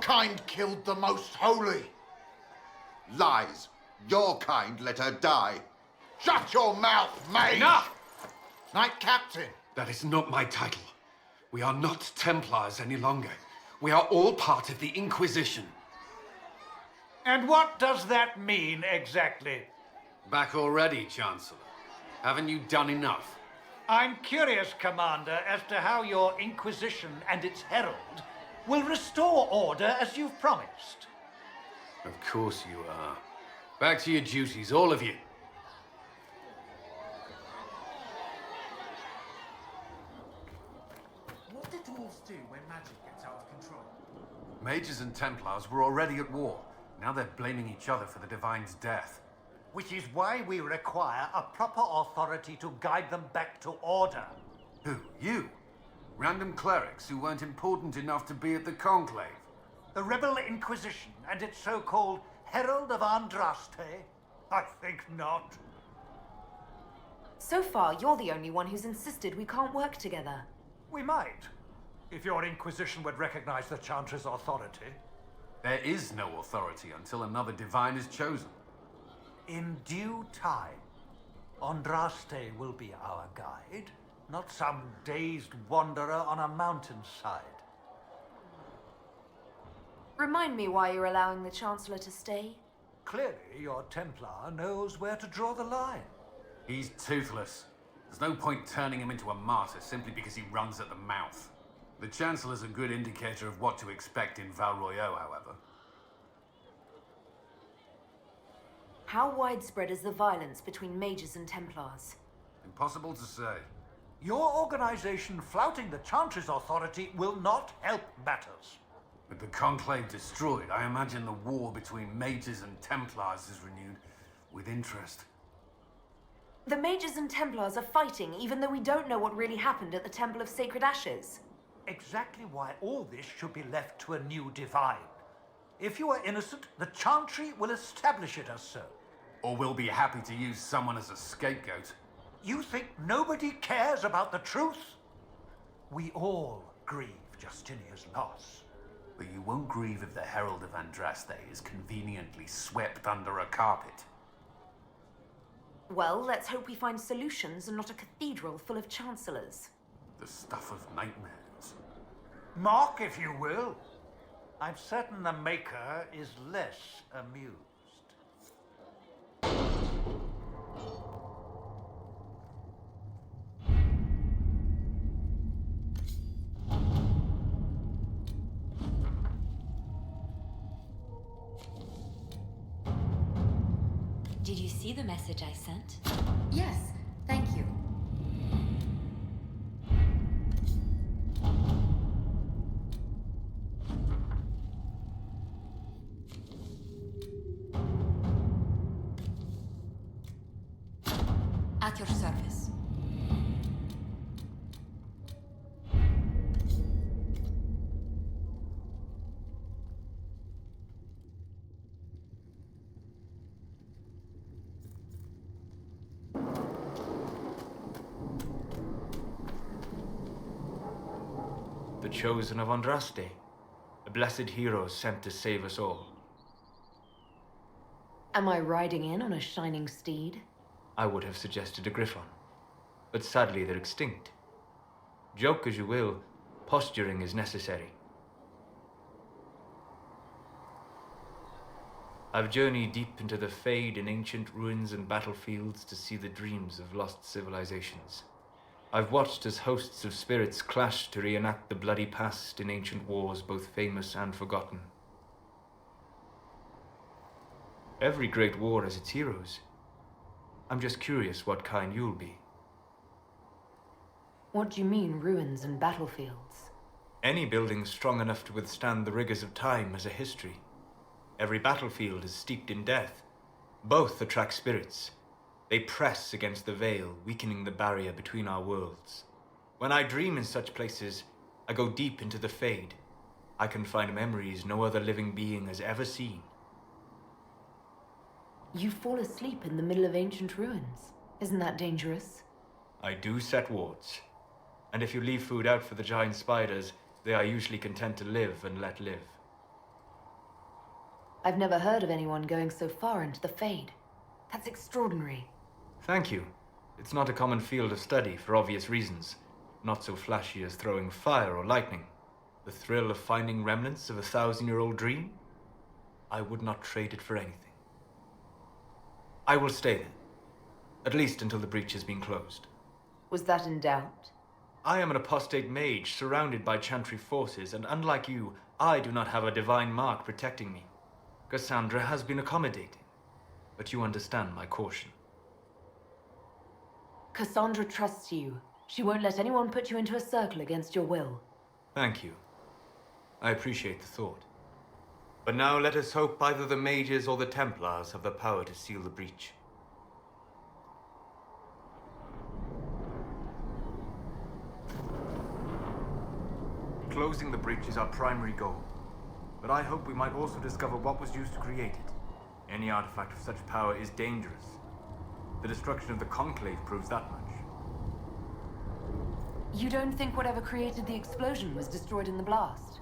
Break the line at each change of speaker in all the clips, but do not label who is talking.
kind killed the most holy.
Lies. Your kind let her die.
Shut your mouth, mage!
Enough!
Knight Captain.
That is not my title. We are not Templars any longer. We are all part of the Inquisition.
And what does that mean exactly?
Back already, Chancellor. Haven't you done enough?
I'm curious, Commander, as to how your Inquisition and its herald will restore order as you've promised.
Of course you are. Back to your duties, all of you.
What do dwarves do when magic gets out of control?
Mages and Templars were already at war. Now they're blaming each other for the Divine's death.
Which is why we require a proper authority to guide them back to order.
Who? You? Random clerics who weren't important enough to be at the Conclave?
The Rebel Inquisition and its so-called Herald of Andraste? I think not.
So far, you're the only one who's insisted we can't work together.
We might, if your Inquisition would recognize the Chantry's authority.
There is no authority until another Divine is chosen.
In due time, Andraste will be our guide, not some dazed wanderer on a mountainside.
Remind me why you're allowing the Chancellor to stay?
Clearly, your Templar knows where to draw the line.
He's toothless. There's no point turning him into a martyr simply because he runs at the mouth. The Chancellor's a good indicator of what to expect in Val Royeaux, however.
How widespread is the violence between mages and Templars?
Impossible to say.
Your organization flouting the Chantry's authority will not help matters.
With the Conclave destroyed, I imagine the war between mages and Templars is renewed with interest.
The mages and Templars are fighting even though we don't know what really happened at the Temple of Sacred Ashes.
Exactly why all this should be left to a new Divine. If you are innocent, the Chantry will establish it as so.
Or we'll be happy to use someone as a scapegoat.
You think nobody cares about the truth? We all grieve Justinia's loss.
But you won't grieve if the Herald of Andraste is conveniently swept under a carpet.
Well, let's hope we find solutions and not a cathedral full of chancellors.
The stuff of nightmares.
Mock, if you will. I'm certain the Maker is less amused.
Did you see the message I sent?
Yes, thank you.
At your service.
The chosen of Andraste, a blessed hero sent to save us all.
Am I riding in on a shining steed?
I would have suggested a griffon, but sadly they're extinct. Joke as you will, posturing is necessary. I've journeyed deep into the fade in ancient ruins and battlefields to see the dreams of lost civilizations. I've watched as hosts of spirits clash to reenact the bloody past in ancient wars, both famous and forgotten. Every great war has its heroes. I'm just curious what kind you'll be.
What do you mean, ruins and battlefields?
Any building strong enough to withstand the rigors of time has a history. Every battlefield is steeped in death. Both attract spirits. They press against the veil, weakening the barrier between our worlds. When I dream in such places, I go deep into the fade. I can find memories no other living being has ever seen.
You fall asleep in the middle of ancient ruins. Isn't that dangerous?
I do set wards. And if you leave food out for the giant spiders, they are usually content to live and let live.
I've never heard of anyone going so far into the Fade. That's extraordinary.
Thank you. It's not a common field of study for obvious reasons. Not so flashy as throwing fire or lightning. The thrill of finding remnants of a 1,000-year-old dream? I would not trade it for anything. I will stay then. At least until the breach has been closed.
Was that in doubt?
I am an apostate mage surrounded by Chantry forces, and unlike you, I do not have a divine mark protecting me. Cassandra has been accommodating, but you understand my caution.
Cassandra trusts you. She won't let anyone put you into a circle against your will.
Thank you. I appreciate the thought. But now let us hope either the mages or the Templars have the power to seal the breach. Closing the breach is our primary goal. But I hope we might also discover what was used to create it. Any artifact of such power is dangerous. The destruction of the Conclave proves that much.
You don't think whatever created the explosion was destroyed in the blast?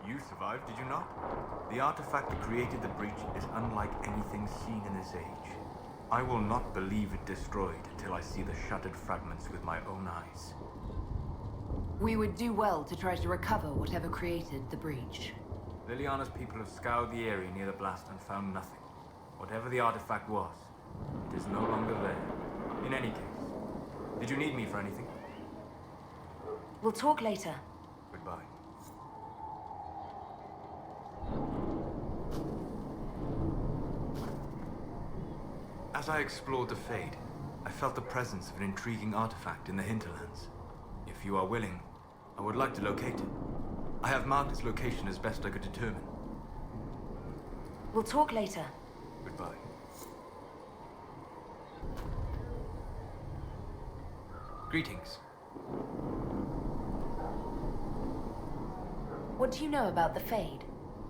You survived, did you not? The artifact that created the breach is unlike anything seen in this age. I will not believe it destroyed until I see the shattered fragments with my own eyes.
We would do well to try to recover whatever created the breach.
Liliana's people have scoured the area near the blast and found nothing. Whatever the artifact was, it is no longer there. In any case, did you need me for anything?
We'll talk later.
Goodbye. As I explored the Fade, I felt the presence of an intriguing artifact in the hinterlands. If you are willing, I would like to locate it. I have marked its location as best I could determine.
We'll talk later.
Goodbye. Greetings.
What do you know about the Fade?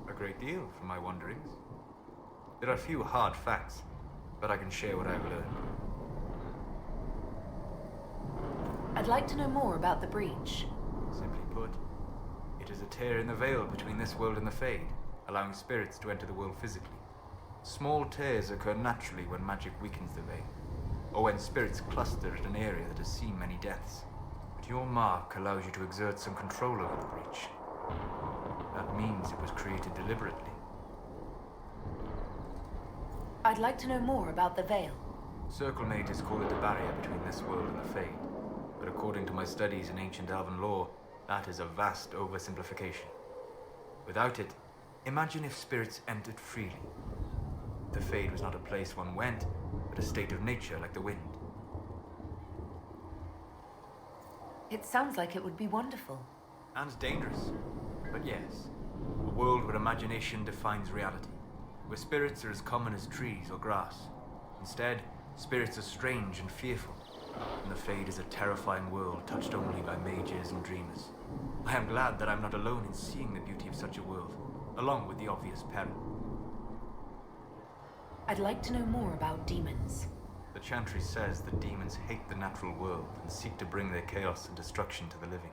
A great deal from my wanderings. There are few hard facts, but I can share what I've learned.
I'd like to know more about the breach.
Simply put, it is a tear in the veil between this world and the Fade, allowing spirits to enter the world physically. Small tears occur naturally when magic weakens the veil, or when spirits cluster at an area that has seen many deaths. But your mark allows you to exert some control over the breach. That means it was created deliberately.
I'd like to know more about the veil.
Circle mages call it the barrier between this world and the Fade. But according to my studies in ancient elven lore, that is a vast oversimplification. Without it, imagine if spirits entered freely. The Fade was not a place one went, but a state of nature like the wind.
It sounds like it would be wonderful.
And dangerous. But yes, a world where imagination defines reality, where spirits are as common as trees or grass. Instead, spirits are strange and fearful, and the Fade is a terrifying world touched only by mages and dreamers. I am glad that I'm not alone in seeing the beauty of such a world, along with the obvious peril.
I'd like to know more about demons.
The Chantry says that demons hate the natural world and seek to bring their chaos and destruction to the living.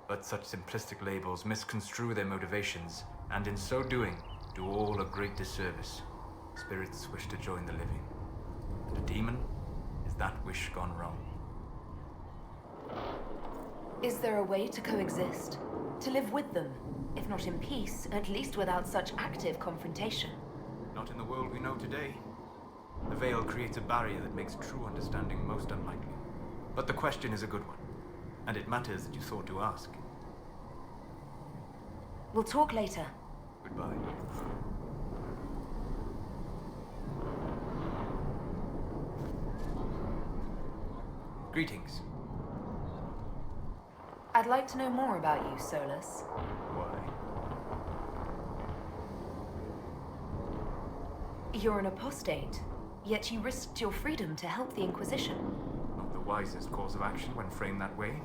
But such simplistic labels misconstrue their motivations, and in so doing, do all a great disservice. Spirits wish to join the living, and a demon is that wish gone wrong.
Is there a way to coexist? To live with them? If not in peace, at least without such active confrontation.
Not in the world we know today. The veil creates a barrier that makes true understanding most unlikely. But the question is a good one, and it matters that you thought to ask.
We'll talk later.
Goodbye. Greetings.
I'd like to know more about you, Solus.
Why?
You're an apostate, yet you risked your freedom to help the Inquisition.
Not the wisest course of action when framed that way.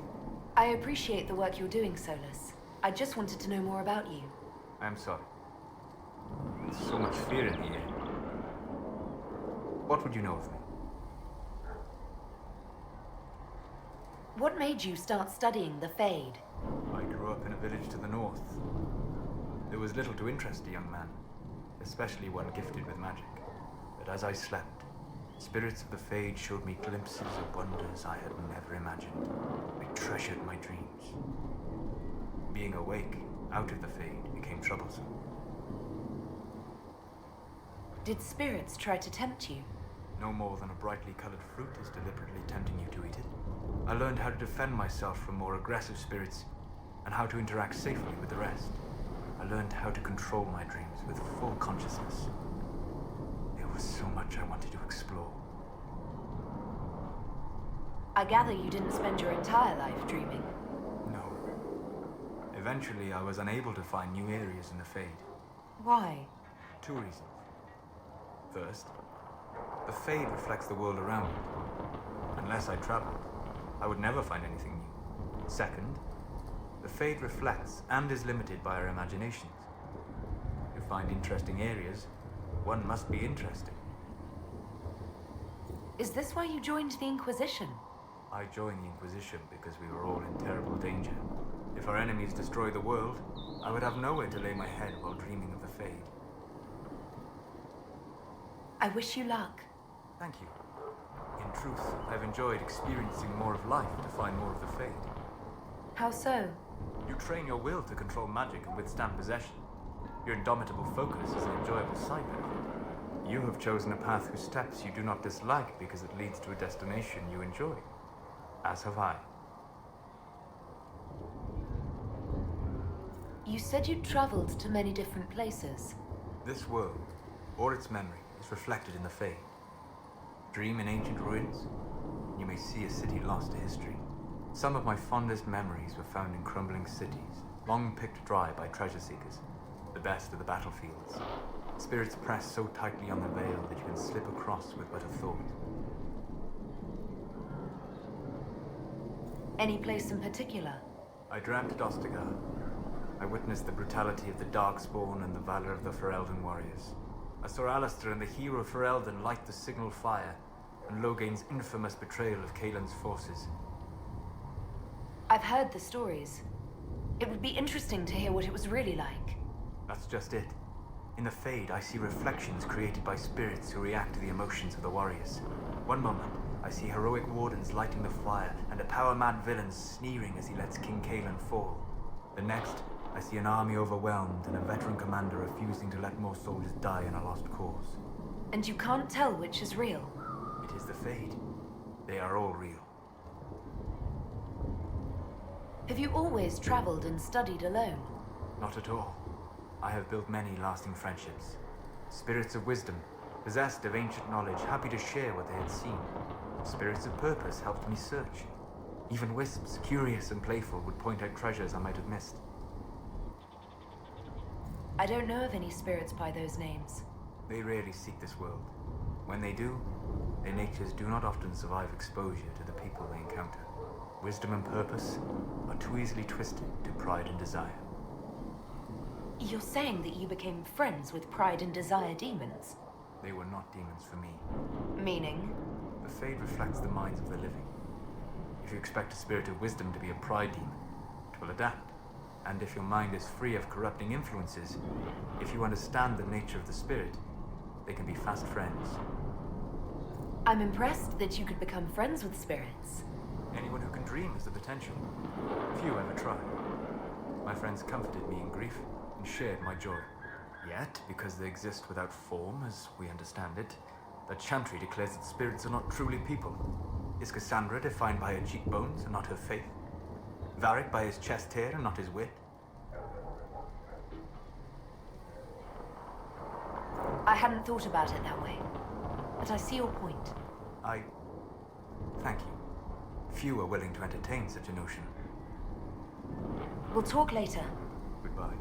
I appreciate the work you're doing, Solus. I just wanted to know more about you.
I'm sorry. There's so much fear in the air. What would you know of me?
What made you start studying the Fade?
I grew up in a village to the north. There was little to interest a young man. especially one gifted with magic. But as I slept, spirits of the Fade showed me glimpses of wonders I had never imagined. I treasured my dreams. Being awake, out of the Fade, became troublesome.
Did spirits try to tempt you?
No more than a brightly colored fruit is deliberately tempting you to eat it. I learned how to defend myself from more aggressive spirits, and how to interact safely with the rest. I learned how to control my dreams with full consciousness. There was so much I wanted to explore.
I gather you didn't spend your entire life dreaming.
No. Eventually, I was unable to find new areas in the Fade.
Why?
2 reasons. First, the Fade reflects the world around me. Unless I traveled, I would never find anything new. Second, the Fade reflects and is limited by our imaginations. To find interesting areas, one must be interesting.
Is this why you joined the Inquisition?
I joined the Inquisition because we were all in terrible danger. If our enemies destroyed the world, I would have nowhere to lay my head while dreaming of the Fade.
I wish you luck.
Thank you. In truth, I've enjoyed experiencing more of life to find more of the Fade.
How so?
You train your will to control magic and withstand possession. Your indomitable focus is an enjoyable side benefit. You have chosen a path whose steps you do not dislike because it leads to a destination you enjoy. As have I.
You said you traveled to many different places.
This world, or its memory, is reflected in the Fade. Dream in ancient ruins, and you may see a city lost to history. Some of my fondest memories were found in crumbling cities, long picked dry by treasure seekers. The best of the battlefields. Spirits press so tightly on the veil that you can slip across with but a thought.
Any place in particular?
I dreamt at Ostagar. I witnessed the brutality of the Darkspawn and the valor of the Ferelden warriors. I saw Alistair and the hero Ferelden light the signal fire, and Logain's infamous betrayal of Kaelin's forces.
I've heard the stories. It would be interesting to hear what it was really like.
That's just it. In the Fade, I see reflections created by spirits who react to the emotions of the warriors. One moment, I see heroic wardens lighting the fire, and a power-mad villain sneering as he lets King Kaelin fall. The next, I see an army overwhelmed and a veteran commander refusing to let more soldiers die in a lost cause.
And you can't tell which is real?
It is the Fade. They are all real.
Have you always traveled and studied alone?
Not at all. I have built many lasting friendships. Spirits of wisdom, possessed of ancient knowledge, happy to share what they had seen. Spirits of purpose helped me search. Even wisps, curious and playful, would point out treasures I might have missed.
I don't know of any spirits by those names.
They rarely seek this world. When they do, their natures do not often survive exposure to the people they encounter. Wisdom and purpose are too easily twisted to pride and desire.
You're saying that you became friends with Pride and Desire demons?
They were not demons for me.
Meaning?
The Fade reflects the minds of the living. If you expect a spirit of wisdom to be a pride demon, it will adapt. And if your mind is free of corrupting influences, if you understand the nature of the spirit, they can be fast friends.
I'm impressed that you could become friends with spirits.
Anyone who can dream has the potential. Few ever try. My friends comforted me in grief and shared my joy. Yet, because they exist without form, as we understand it, the Chantry declares that spirits are not truly people. Is Cassandra defined by her cheekbones and not her faith? Varric by his chest hair and not his wit?
I hadn't thought about it that way, but I see your point.
Thank you. Few are willing to entertain such a notion.
We'll talk later.
Goodbye.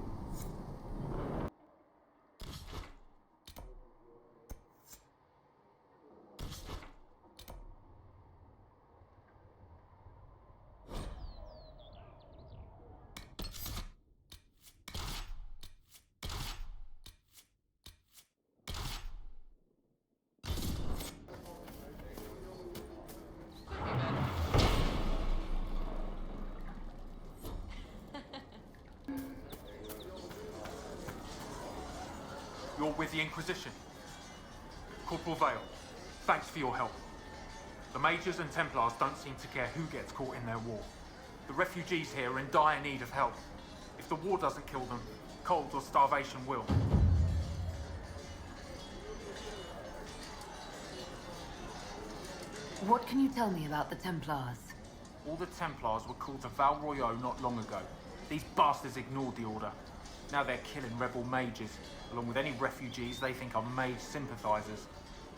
You're with the Inquisition. Corporal Vale, thanks for your help. The Mages and Templars don't seem to care who gets caught in their war. The refugees here are in dire need of help. If the war doesn't kill them, cold or starvation will.
What can you tell me about the Templars?
All the Templars were called to Val Royeaux not long ago. These bastards ignored the order. Now they're killing rebel mages, along with any refugees they think are mage sympathizers.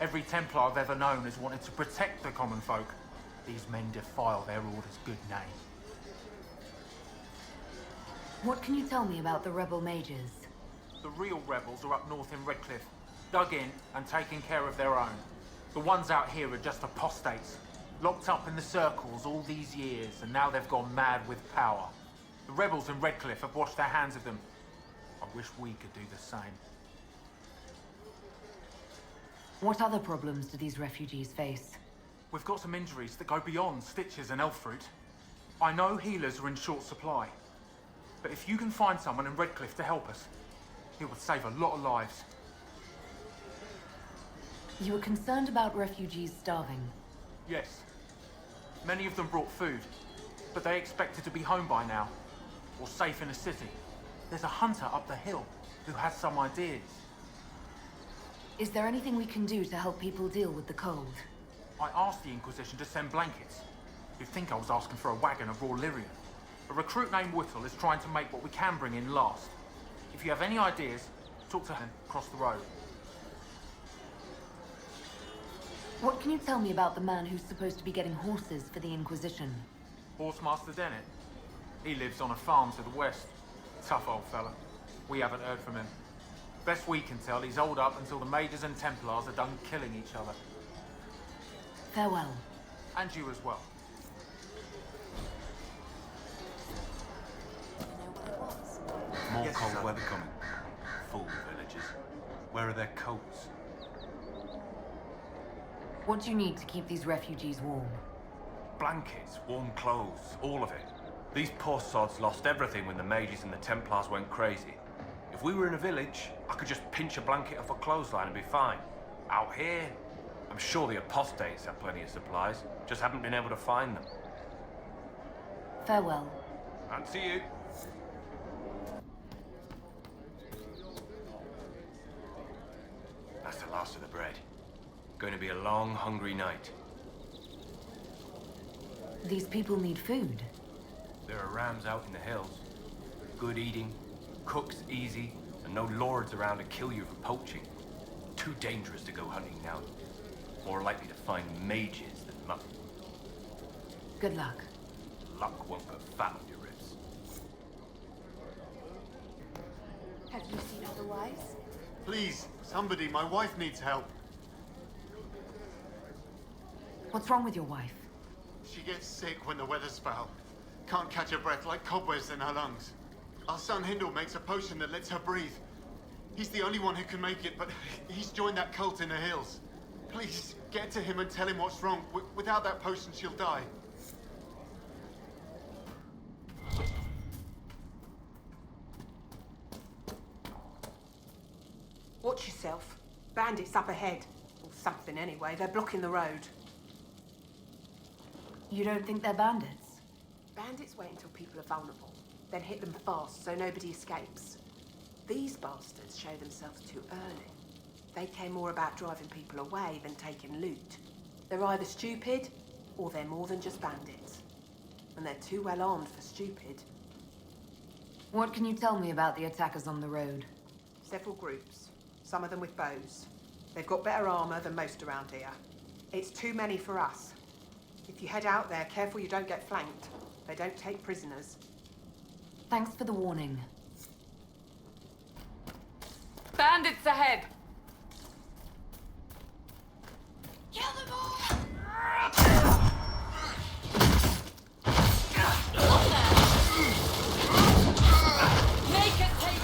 Every Templar I've ever known has wanted to protect the common folk. These men defile their order's good name.
What can you tell me about the rebel mages?
The real rebels are up north in Redcliffe, dug in and taking care of their own. The ones out here are just apostates, locked up in the circles all these years, and now they've gone mad with power. The rebels in Redcliffe have washed their hands of them. I wish we could do the same.
What other problems do these refugees face?
We've got some injuries that go beyond stitches and elf fruit. I know healers are in short supply, but if you can find someone in Redcliffe to help us, it would save a lot of lives.
You were concerned about refugees starving.
Yes. Many of them brought food, but they expected to be home by now, or safe in a city. There's a hunter up the hill who has some ideas.
Is there anything we can do to help people deal with the cold?
I asked the Inquisition to send blankets. You'd think I was asking for a wagon of raw lyrium. A recruit named Whittle is trying to make what we can bring in last. If you have any ideas, talk to him across the road.
What can you tell me about the man who's supposed to be getting horses for the Inquisition?
Horsemaster Dennett. He lives on a farm to the west. Tough old fella. We haven't heard from him. Best we can tell, he's holed up until the Mages and Templars are done killing each other.
Farewell.
And you as well.
More cold weather coming. Fool villagers. Where are their coats?
What do you need to keep these refugees warm?
Blankets, warm clothes, all of it. These poor sods lost everything when the mages and the Templars went crazy. If we were in a village, I could just pinch a blanket off a clothesline and be fine. Out here, I'm sure the apostates have plenty of supplies, just haven't been able to find them.
Farewell.
And see you. That's the last of the bread. Going to be a long, hungry night.
These people need food.
There are rams out in the hills. Good eating, cooks easy, and no lords around to kill you for poaching. Too dangerous to go hunting now. More likely to find mages than mutton.
Good luck.
Luck won't put fat on your ribs.
Have you seen other wives?
Please, somebody, my wife needs help.
What's wrong with your wife?
She gets sick when the weather's foul. Can't catch her breath like cobwebs in her lungs. Our son Hindle makes a potion that lets her breathe. He's the only one who can make it, but he's joined that cult in the hills. Please, get to him and tell him what's wrong. Without that potion, she'll die.
Watch yourself. Bandits up ahead. Or something anyway. They're blocking the road.
You don't think they're bandits?
Bandits wait until people are vulnerable, then hit them fast so nobody escapes. These bastards show themselves too early. They care more about driving people away than taking loot. They're either stupid, or they're more than just bandits. And they're too well armed for stupid.
What can you tell me about the attackers on the road?
Several groups, some of them with bows. They've got better armor than most around here. It's too many for us. If you head out there, careful you don't get flanked. They don't take prisoners.
Thanks for the warning.
Bandits ahead!
Kill them all! Make it take...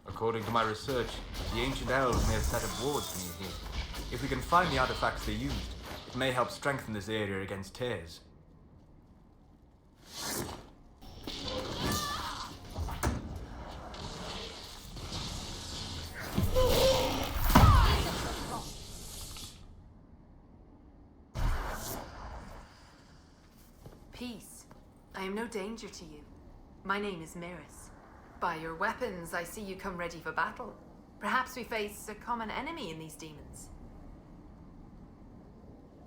According to my research, the ancient elves may have set up wards near here. If we can find the artifacts they used, it may help strengthen this area against tears.
Peace. I am no danger to you. My name is Miris. By your weapons, I see you come ready for battle. Perhaps we face a common enemy in these demons.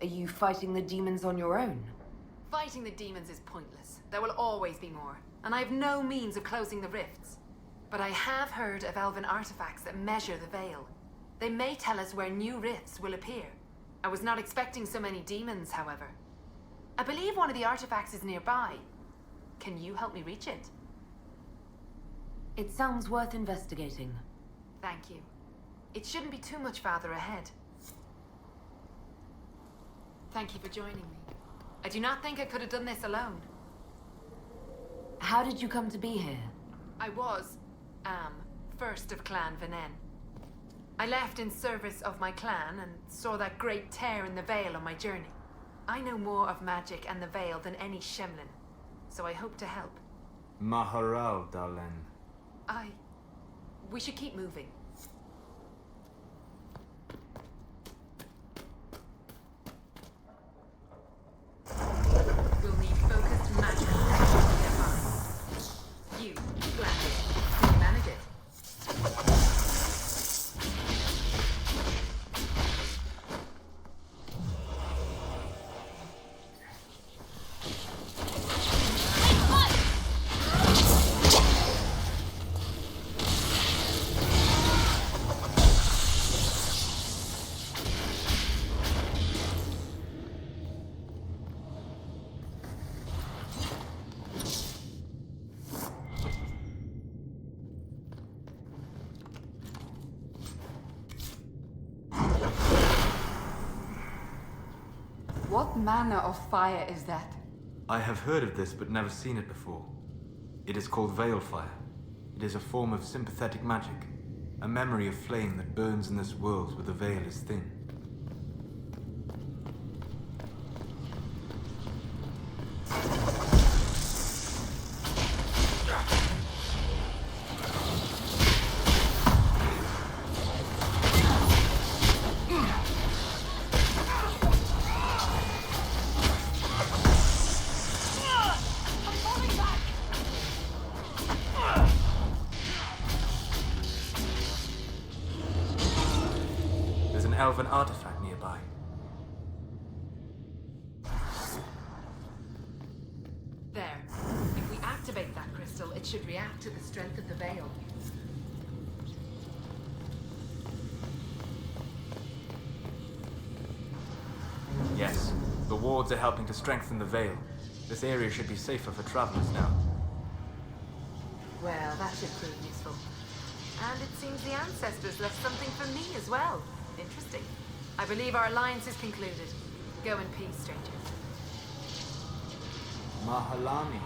Are you fighting the demons on your own?
Fighting the demons is pointless. There will always be more, and I have no means of closing the rifts. But I have heard of elven artifacts that measure the Vale. They may tell us where new rifts will appear. I was not expecting so many demons, however. I believe one of the artifacts is nearby. Can you help me reach it?
It sounds worth investigating.
Thank you. It shouldn't be too much farther ahead. Thank you for joining me. I do not think I could have done this alone.
How did you come to be here?
I am, first of Clan Venen. I left in service of my clan and saw that great tear in the Vale on my journey. I know more of magic and the Vale than any Shemlin, so I hope to help.
Maharal, Dalen.
We should keep moving. We'll need focused magic nearby. You, Gladys, can you manage it? What manner of fire is that?
I have heard of this, but never seen it before. It is called Veil Fire. It is a form of sympathetic magic, a memory of flame that burns in this world where the veil is thin. Elven artifact nearby.
There. If we activate that crystal, it should react to the strength of the veil.
Yes, the wards are helping to strengthen the veil. This area should be safer for travelers now.
Well, that should prove useful. And it seems the ancestors left something for me as well. Interesting. I believe our alliance is concluded. Go in peace, stranger.
Mahalani,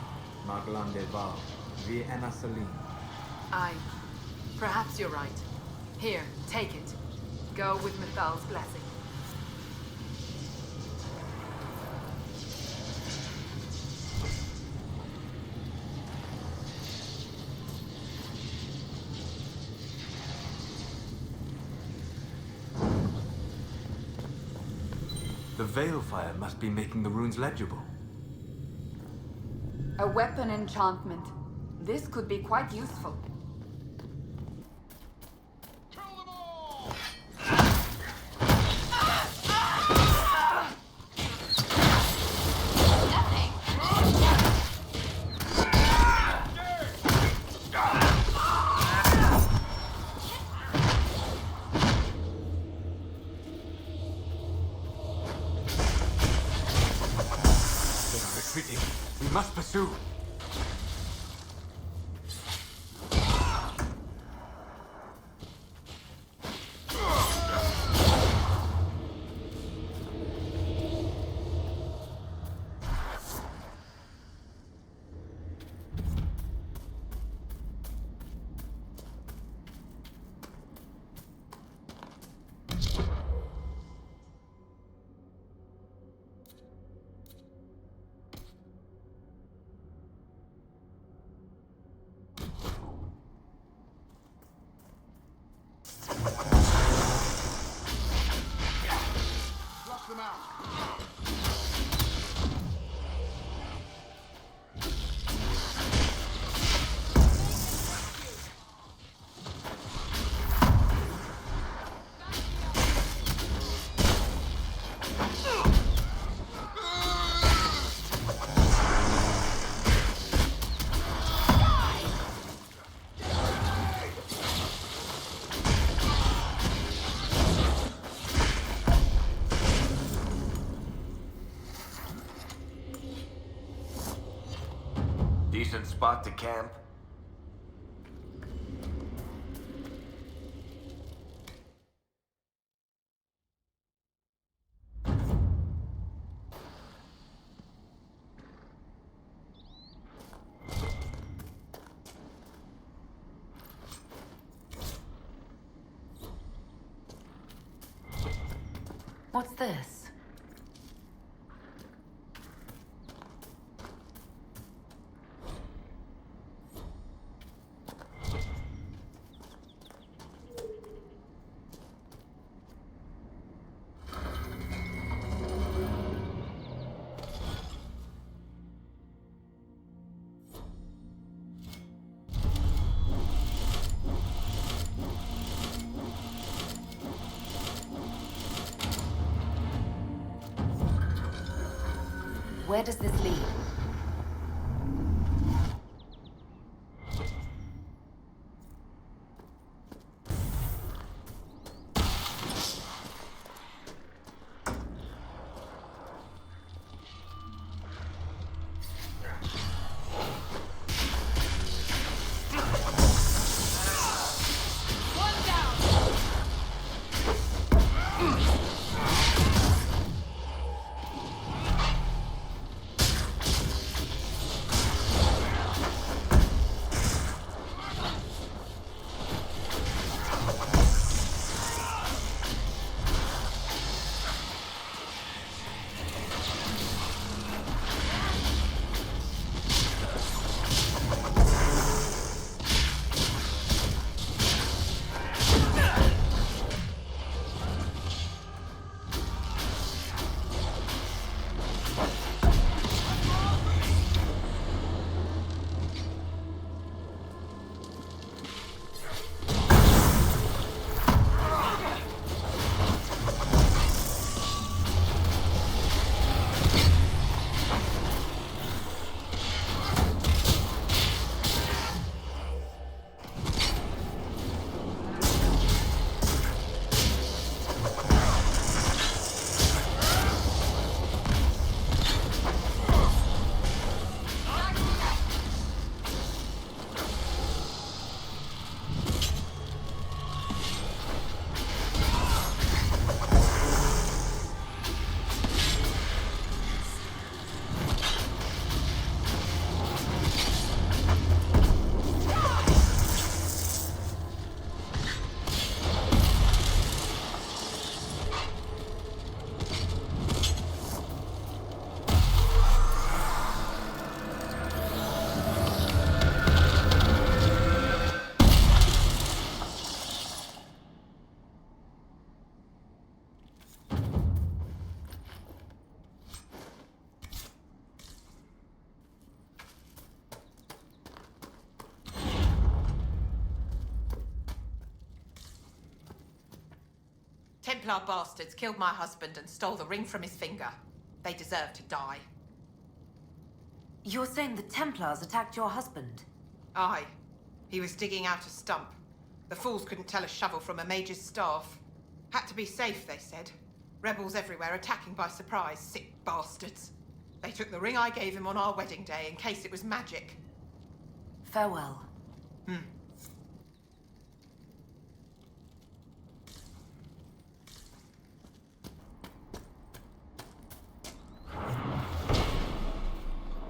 Maglandeval, Vi Enasalim.
Perhaps you're right. Here, take it. Go with Mithal's blessing.
The Veil Fire must be making the runes legible.
A weapon enchantment. This could be quite useful.
We must pursue.
Decent spot to camp.
What's this? Where does this lead?
Templar bastards killed my husband and stole the ring from his finger. They deserve to die.
You're saying the Templars attacked your husband?
Aye. He was digging out a stump. The fools couldn't tell a shovel from a mage's staff. Had to be safe, they said. Rebels everywhere attacking by surprise, sick bastards. They took the ring I gave him on our wedding day in case it was magic.
Farewell.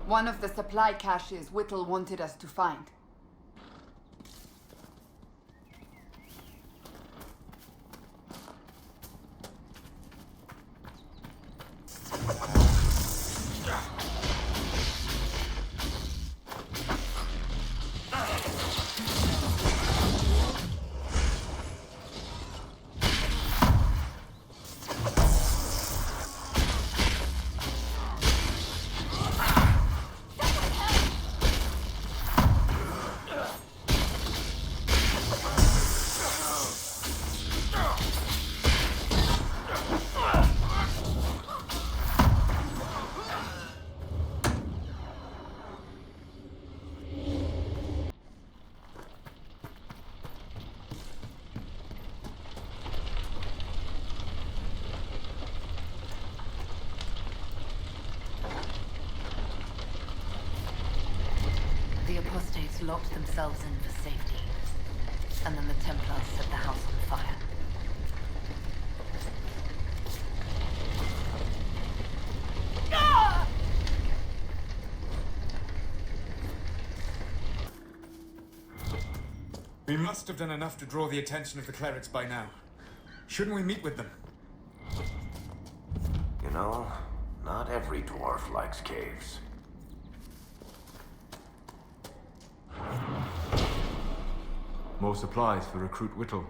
One of the supply caches Whittle wanted us to find.
locked themselves in for safety. And then the Templars set the house on fire.
We must have done enough to draw the attention of the clerics by now. Shouldn't we meet with them?
You know, not every dwarf likes caves.
More supplies for Recruit Whittle.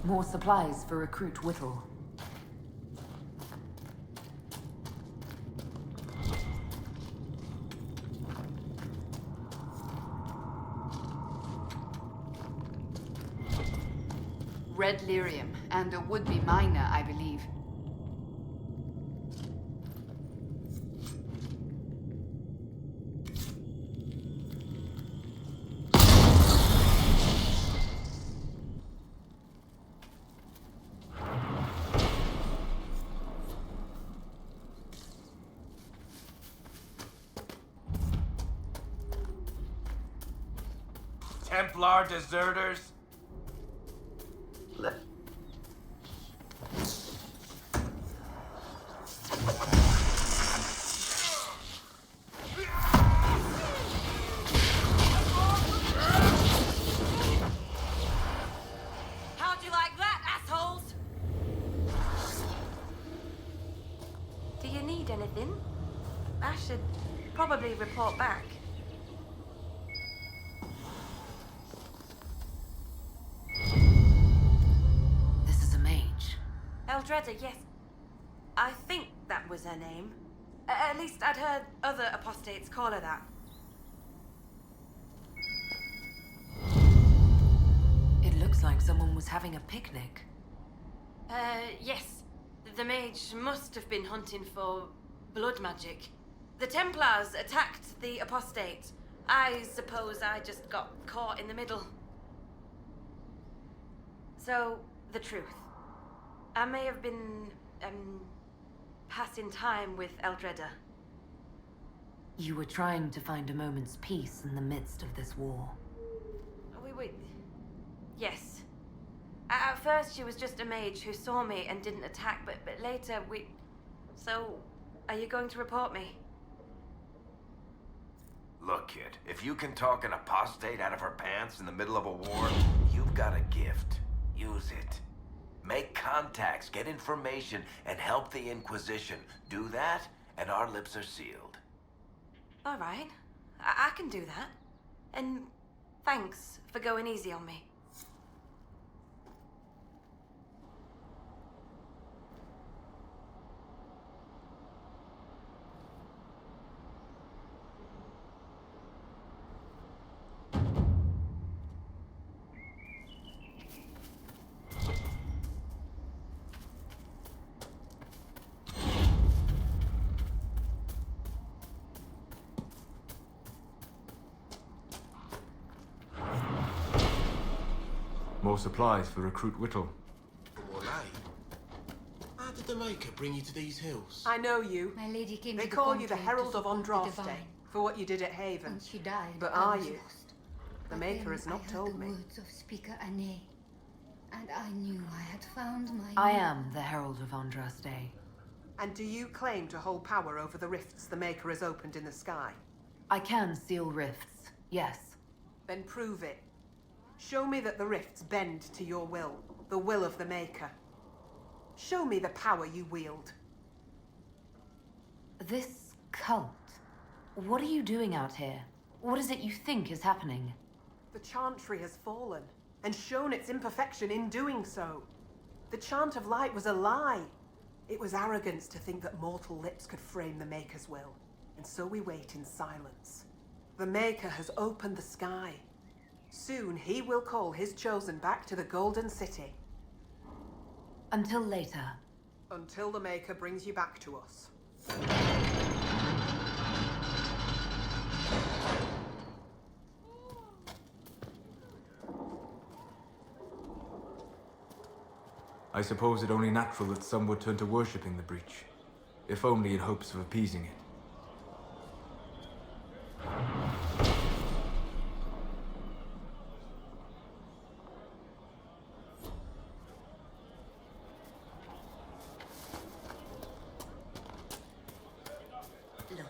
More supplies for Recruit Whittle.
Red lyrium, and a would-be miner, I believe.
Templar deserters?
How'd you like that, assholes?
Do you need anything? I should probably report back.
This is a mage.
Eldreda, yes. I think that was her name. At least I'd heard other apostates call her that.
It looks like someone was having a picnic.
Yes. The mage must have been hunting for blood magic. The Templars attacked the apostate. I suppose I just got caught in the middle. So, the truth. I may have been, passing time with Eldreda.
You were trying to find a moment's peace in the midst of this war.
Wait. Yes. At first, she was just a mage who saw me and didn't attack, but later we... So, are you going to report me?
Look, kid, if you can talk an apostate out of her pants in the middle of a war, you've got a gift. Use it. Make contacts, get information, and help the Inquisition. Do that, and our lips are sealed.
All right. I can do that. And thanks for going easy on me.
More supplies for Recruit Whittle.
How did the Maker bring you to these hills?
I know you.
My lady came
They
to the
call you the
country
Herald
to
of
support the
Andraste
divine.
for what you did at Haven.
And she died.
But
I
are
was
you?
lost.
The
But
Maker
then
has
I
not
heard
told
the
me.
words of Speaker Anne, and I knew I had found my.
I am the Herald of Andraste.
And do you claim to hold power over the rifts the Maker has opened in the sky?
I can seal rifts, yes.
Then prove it. Show me that the rifts bend to your will, the will of the Maker. Show me the power you wield.
This cult. What are you doing out here? What is it you think is happening?
The Chantry has fallen, and shown its imperfection in doing so. The Chant of Light was a lie. It was arrogance to think that mortal lips could frame the Maker's will, and so we wait in silence. The Maker has opened the sky. Soon he will call his chosen back to the Golden City.
Until later.
Until the Maker brings you back to us.
I suppose it only natural that some would turn to worshipping the breach, if only in hopes of appeasing it.
Look,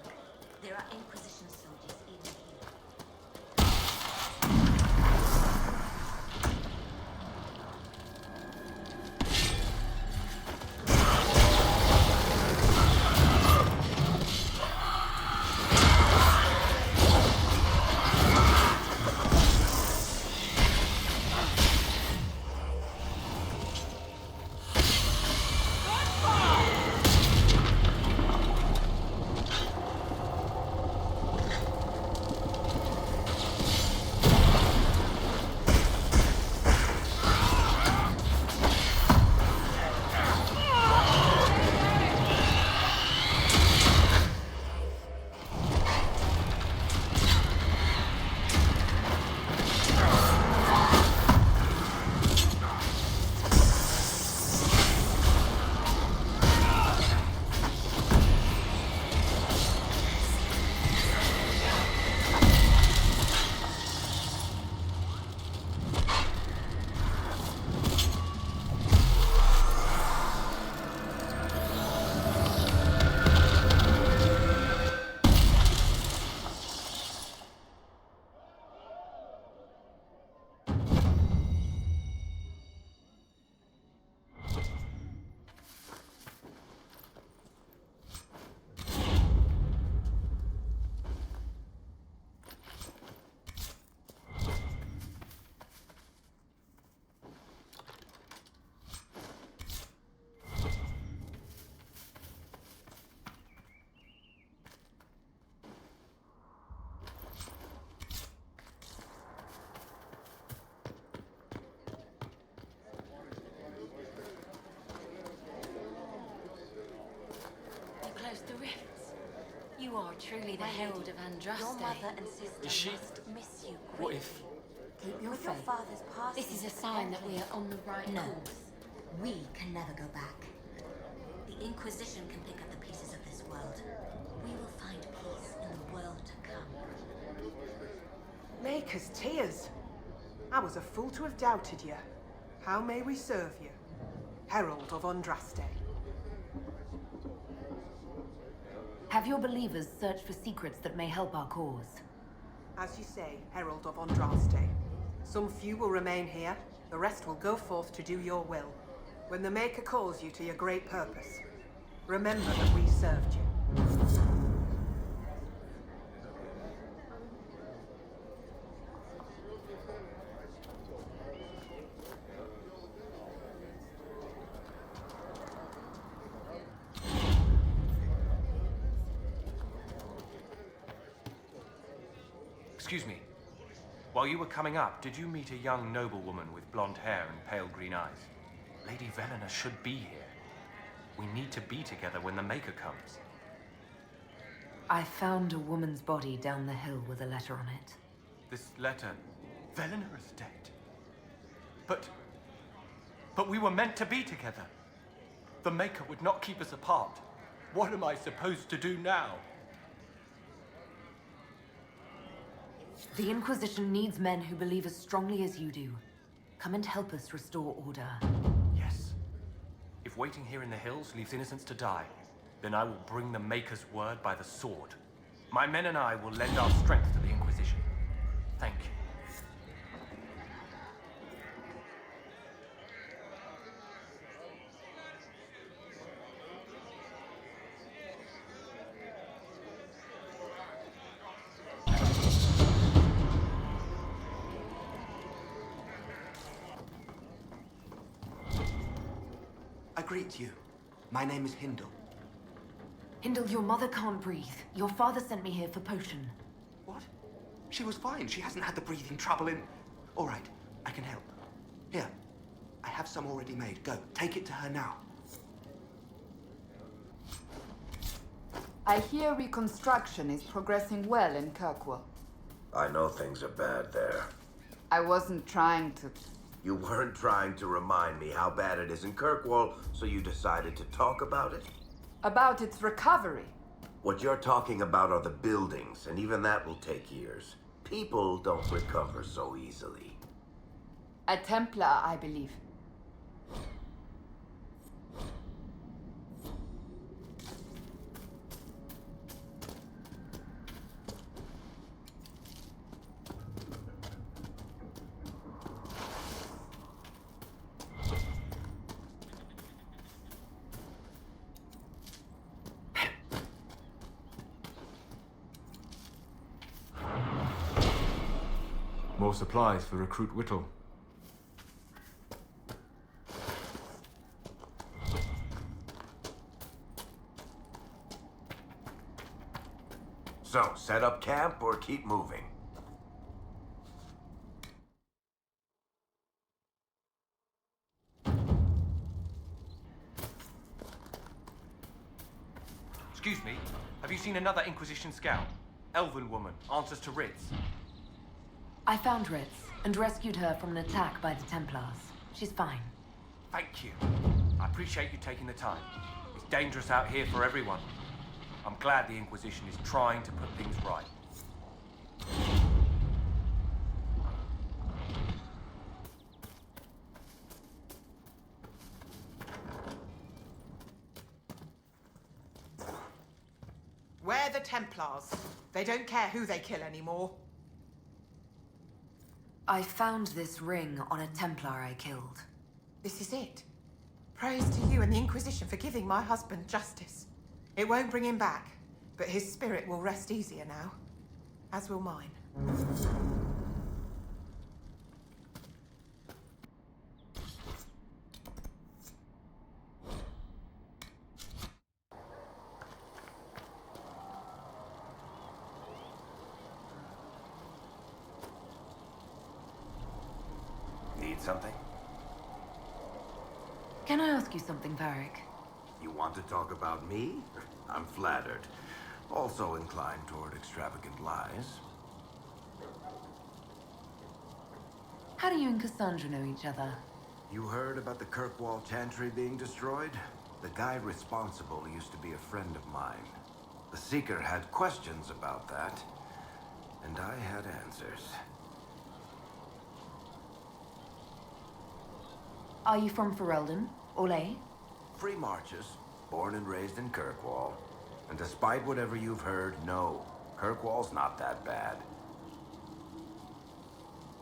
there are Inquisition soldiers even here. You are truly the herald of Andraste. Your mother and sister
Is she?
must miss you.
What if...
Keep your faith. Your father's past. This is a sign that we are on the right course. We can never go back. The Inquisition can pick up the pieces of this world. We will find peace in the world to come.
Maker's tears. I was a fool to have doubted you. How may we serve you? Herald of Andraste.
Have your believers searched for secrets that may help our cause?
As you say, Herald of Andraste. Some few will remain here. The rest will go forth to do your will. When the Maker calls you to your great purpose, remember that we served you.
Excuse me. While you were coming up, did you meet a young noblewoman with blonde hair and pale green eyes? Lady Velena should be here. We need to be together when the Maker comes.
I found a woman's body down the hill with a letter on it.
This letter... Velena is dead. But we were meant to be together. The Maker would not keep us apart. What am I supposed to do now?
The Inquisition needs men who believe as strongly as you do. Come and help us restore order.
Yes. If waiting here in the hills leaves innocents to die, then I will bring the Maker's word by the sword. My men and I will lend our strength to the Inquisition. Thank you.
I greet you. My name is Hindle.
Hindle, your mother can't breathe. Your father sent me here for potion.
What? She was fine. She hasn't had the breathing trouble in... All right, I can help. Here, I have some already made. Go, take it to her now.
I hear reconstruction is progressing well in Kirkwall.
I know things are bad there.
I wasn't trying to...
You weren't trying to remind me how bad it is in Kirkwall, so you decided to talk about it?
About its recovery.
What you're talking about are the buildings, and even that will take years. People don't recover so easily.
A Templar, I believe.
More supplies for Recruit Whittle.
So, set up camp or keep moving?
Excuse me, have you seen another Inquisition scout? Elven woman, answers to writs.
I found Ritz and rescued her from an attack by the Templars. She's fine.
Thank you. I appreciate you taking the time. It's dangerous out here for everyone. I'm glad the Inquisition is trying to put things right.
We're the Templars. They don't care who they kill anymore.
I found this ring on a Templar I killed.
This is it. Praise to you and the Inquisition for giving my husband justice. It won't bring him back, but his spirit will rest easier now, as will mine.
Need something?
Can I ask you something, Varric?
You want to talk about me? I'm flattered. Also inclined toward extravagant lies.
How do you and Cassandra know each other?
You heard about the Kirkwall Chantry being destroyed? The guy responsible used to be a friend of mine. The Seeker had questions about that, and I had answers.
Are you from Ferelden? Orlais?
Free Marches, born and raised in Kirkwall. And despite whatever you've heard, no, Kirkwall's not that bad.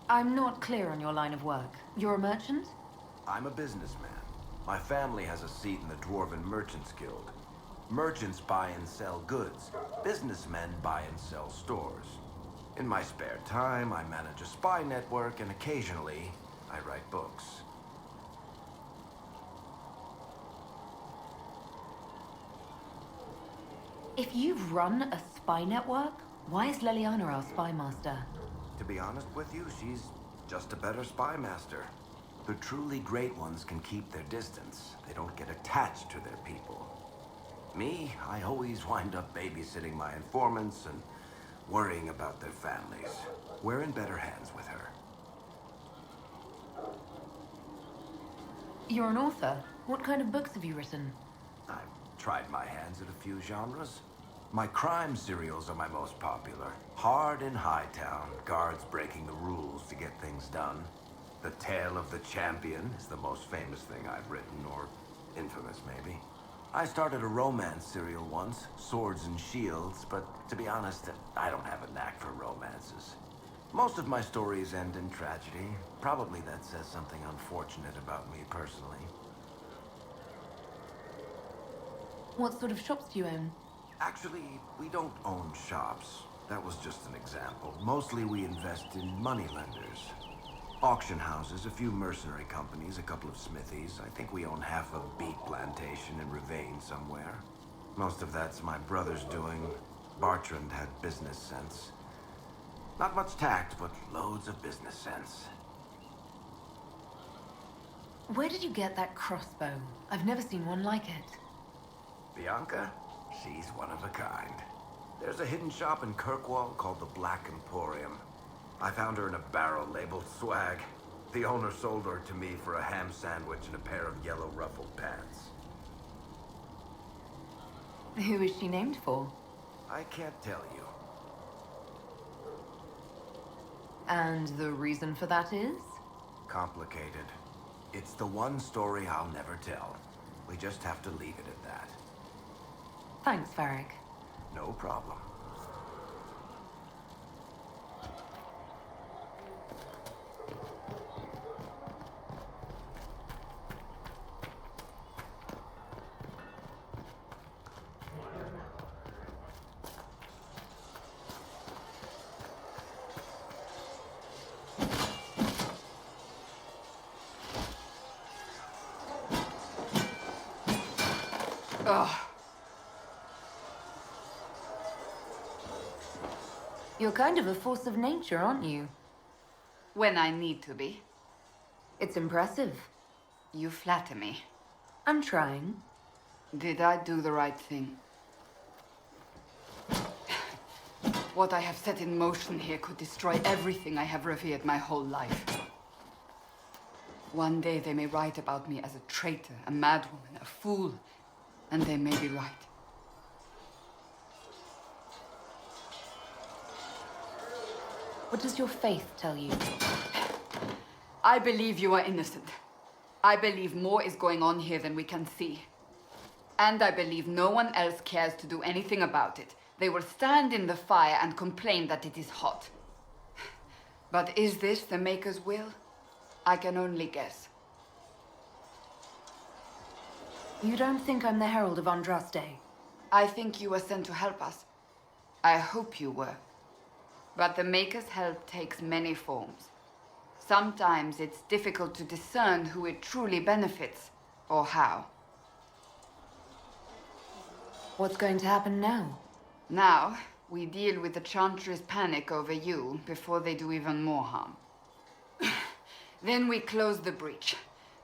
I'm not clear on your line of work. You're a merchant?
I'm a businessman. My family has a seat in the Dwarven Merchants Guild. Merchants buy and sell goods. Businessmen buy and sell stores. In my spare time, I manage a spy network, and occasionally, I write books.
If you run a spy network, why is Leliana our spy master?
To be honest with you, she's just a better spy master. The truly great ones can keep their distance. They don't get attached to their people. Me, I always wind up babysitting my informants and worrying about their families. We're in better hands with her.
You're an author. What kind of books have you written?
I've tried my hands at a few genres. My crime serials are my most popular. Hard in Hightown, guards breaking the rules to get things done. The Tale of the Champion is the most famous thing I've written, or infamous maybe. I started a romance serial once, Swords and Shields, but to be honest, I don't have a knack for romances. Most of my stories end in tragedy. Probably that says something unfortunate about me personally.
What sort of shops do you own?
Actually, we don't own shops. That was just an example. Mostly we invest in moneylenders. Auction houses, a few mercenary companies, a couple of smithies. I think we own half a beet plantation in Ravane somewhere. Most of that's my brother's doing. Bartrand had business sense. Not much tact, but loads of business sense.
Where did you get that crossbow? I've never seen one like it.
Bianca? She's one of a kind. There's a hidden shop in Kirkwall called the Black Emporium. I found her in a barrel labeled swag. The owner sold her to me for a ham sandwich and a pair of yellow ruffled pants.
Who is she named for?
I can't tell you.
And the reason for that is?
Complicated. It's the one story I'll never tell. We just have to leave it at that.
Thanks, Varric.
No problem.
Ugh.
You're kind of a force of nature, aren't you?
When I need to be.
It's impressive.
You flatter me.
I'm trying.
Did I do the right thing? What I have set in motion here could destroy everything I have revered my whole life. One day they may write about me as a traitor, a madwoman, a fool, and they may be right.
What does your faith tell you?
I believe you are innocent. I believe more is going on here than we can see. And I believe no one else cares to do anything about it. They will stand in the fire and complain that it is hot. But is this the Maker's will? I can only guess.
You don't think I'm the Herald of Andraste?
I think you were sent to help us. I hope you were. But the Maker's help takes many forms. Sometimes it's difficult to discern who it truly benefits, or how.
What's going to happen now?
Now, we deal with the Chantry's panic over you before they do even more harm. Then we close the breach.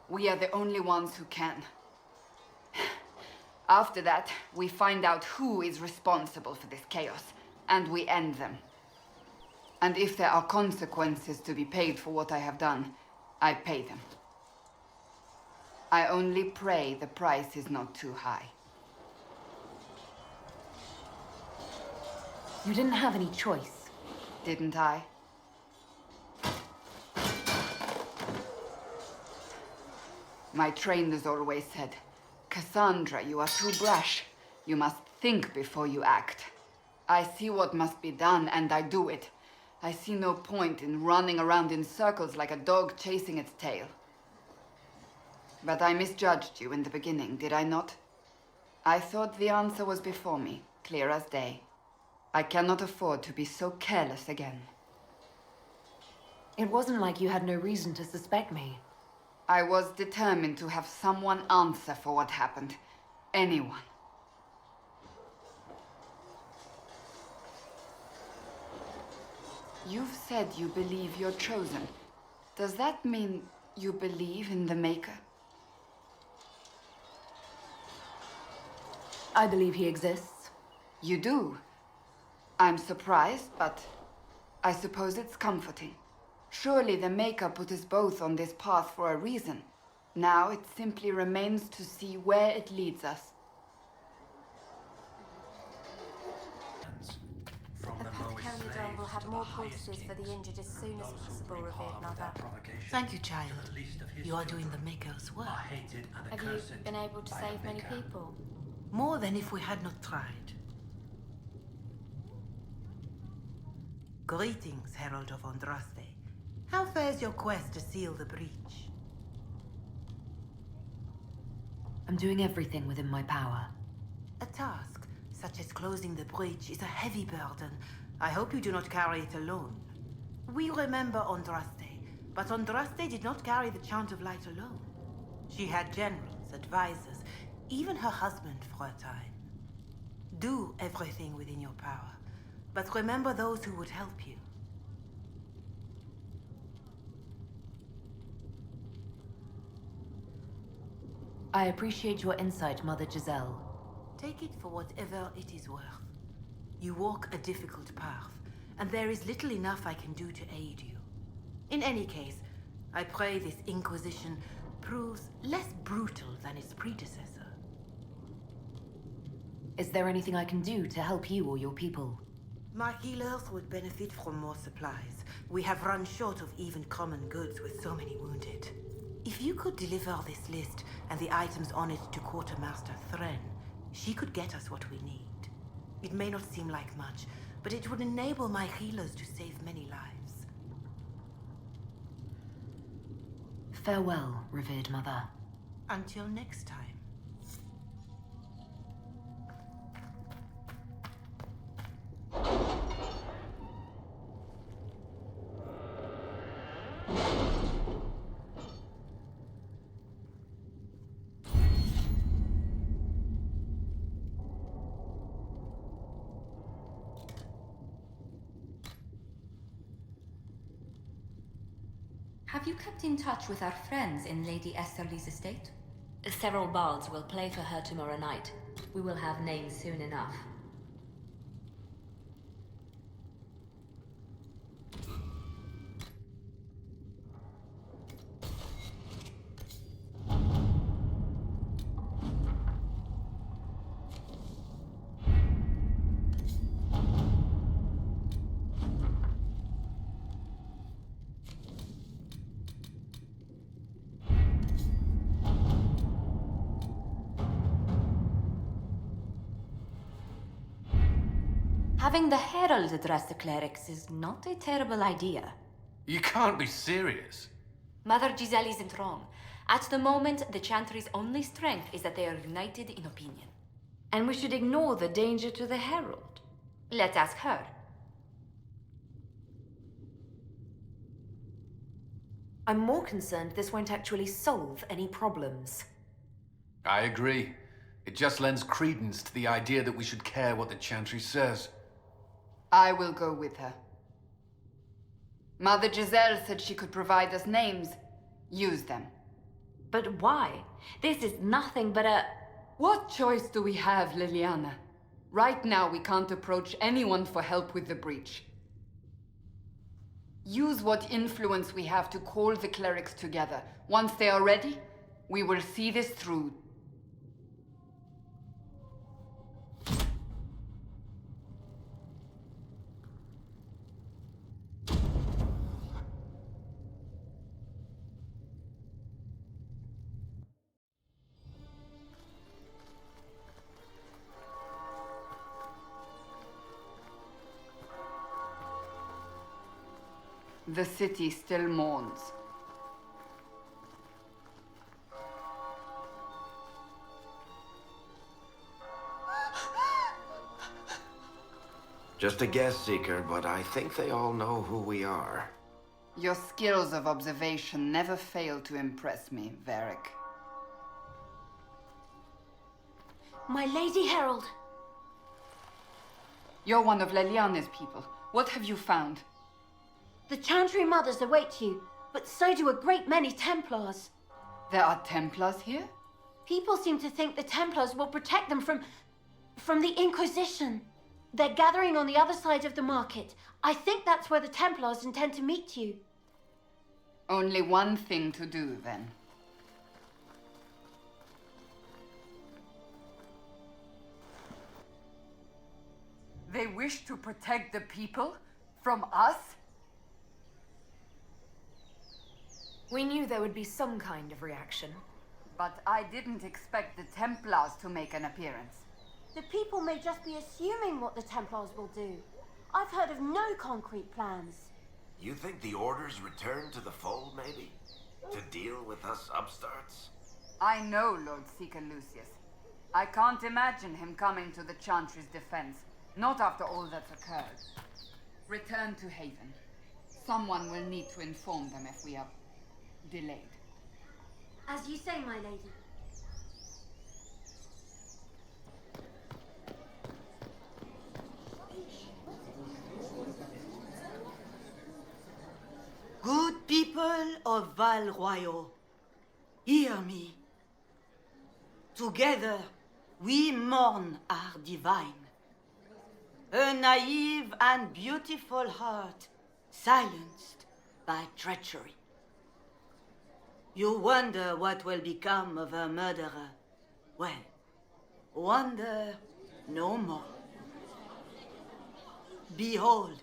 We are the only ones who can. After that, we find out who is responsible for this chaos, and we end them. And if there are consequences to be paid for what I have done, I pay them. I only pray the price is not too high.
You didn't have any choice.
Didn't I? My trainers always said, Cassandra, you are too brash. You must think before you act. I see what must be done, and I do it. I see no point in running around in circles like a dog chasing its tail. But I misjudged you in the beginning, did I not? I thought the answer was before me, clear as day. I cannot afford to be so careless again.
It wasn't like you had no reason to suspect me.
I was determined to have someone answer for what happened. Anyone. You've said you believe you're chosen. Does that mean you believe in the Maker?
I believe he exists.
You do? I'm surprised, but I suppose it's comforting. Surely the Maker put us both on this path for a reason. Now it simply remains to see where it leads us.
Apothecary will have more poultices for the injured as soon as possible, revered mother.
Thank you, child. You are doing the Maker's work.
Have you been able to save many people?
More than if we had not tried. Greetings, Herald of Andraste. How fares your quest to seal the breach?
I'm doing everything within my power.
A task, such as closing the breach, is a heavy burden. I hope you do not carry it alone. We remember Andraste, but Andraste did not carry the Chant of Light alone. She had generals, advisors, even her husband for a time. Do everything within your power, but remember those who would help you.
I appreciate your insight, Mother Giselle.
Take it for whatever it is worth. You walk a difficult path, and there is little enough I can do to aid you. In any case, I pray this Inquisition proves less brutal than its predecessor.
Is there anything I can do to help you or your people?
My healers would benefit from more supplies. We have run short of even common goods with so many wounded. If you could deliver this list and the items on it to Quartermaster Thren, she could get us what we need. It may not seem like much, but it would enable my healers to save many lives.
Farewell, revered mother.
Until next time.
Have you kept in touch with our friends in Lady Esterly's estate? Several bards will play for her tomorrow night. We will have names soon enough. Having the Herald address the clerics is not a terrible idea.
You can't be serious.
Mother Giselle isn't wrong. At the moment, the Chantry's only strength is that they are united in opinion. And we should ignore the danger to the Herald. Let's ask her.
I'm more concerned this won't actually solve any problems.
I agree. It just lends credence to the idea that we should care what the Chantry says.
I will go with her. Mother Giselle said she could provide us names. Use them.
But why? This is nothing but a...
What choice do we have, Liliana? Right now, we can't approach anyone for help with the breach. Use what influence we have to call the clerics together. Once they are ready, we will see this through. The city still mourns.
Just a guess, Seeker, but I think they all know who we are.
Your skills of observation never fail to impress me, Varric.
My Lady Herald!
You're one of Leliana's people. What have you found?
The Chantry Mothers await you, but so do a great many Templars.
There are Templars here?
People seem to think the Templars will protect them from the Inquisition. They're gathering on the other side of the market. I think that's where the Templars intend to meet you.
Only one thing to do, then. They wish to protect the people? From us?
We knew there would be some kind of reaction.
But I didn't expect the Templars to make an appearance.
The people may just be assuming what the Templars will do. I've heard of no concrete plans.
You think the Order's return to the fold, maybe? To deal with us upstarts?
I know Lord Seeker Lucius. I can't imagine him coming to the Chantry's defense. Not after all that's occurred. Return to Haven. Someone will need to inform them if we are delayed.
As you say, my lady.
Good people of Val Royal, hear me. Together, we mourn our divine. A naive and beautiful heart, silenced by treachery. You wonder what will become of a murderer. Well, wonder no more. Behold,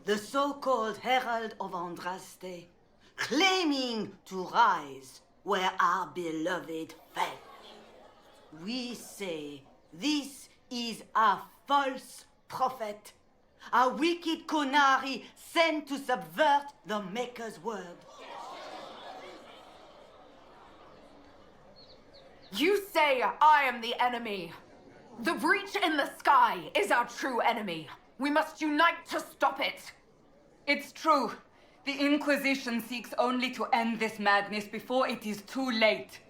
the so-called Herald of Andraste, claiming to rise where our beloved fell. We say this is a false prophet, a wicked Konari sent to subvert the Maker's word.
You say I am the enemy. The breach in the sky is our true enemy. We must unite to stop it.
It's true. The Inquisition seeks only to end this madness before it is too late.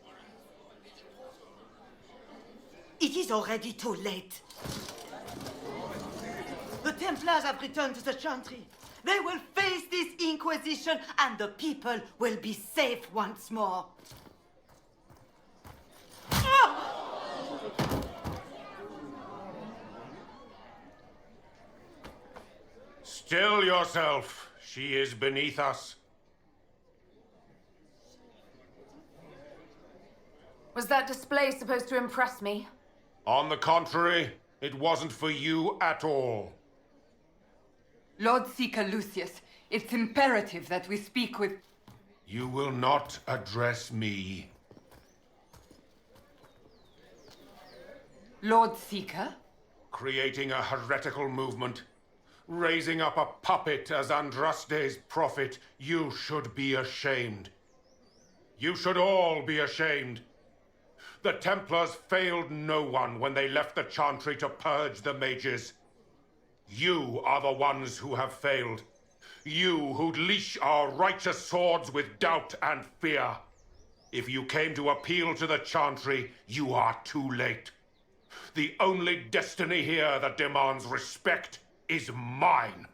It is already too late. The Templars have returned to the Chantry. They will face this Inquisition and the people will be safe once more.
Still yourself. She is beneath us.
Was that display supposed to impress me?
On the contrary, it wasn't for you at all.
Lord Seeker Lucius, it's imperative that we speak with...
You will not address me.
Lord Seeker?
Creating a heretical movement. Raising up a puppet as Andraste's prophet. You should be ashamed. You should all be ashamed. The Templars failed no one when they left the Chantry to purge the mages. You are the ones who have failed. You who'd leash our righteous swords with doubt and fear. If you came to appeal to the Chantry, you are too late. The only destiny here that demands respect is mine.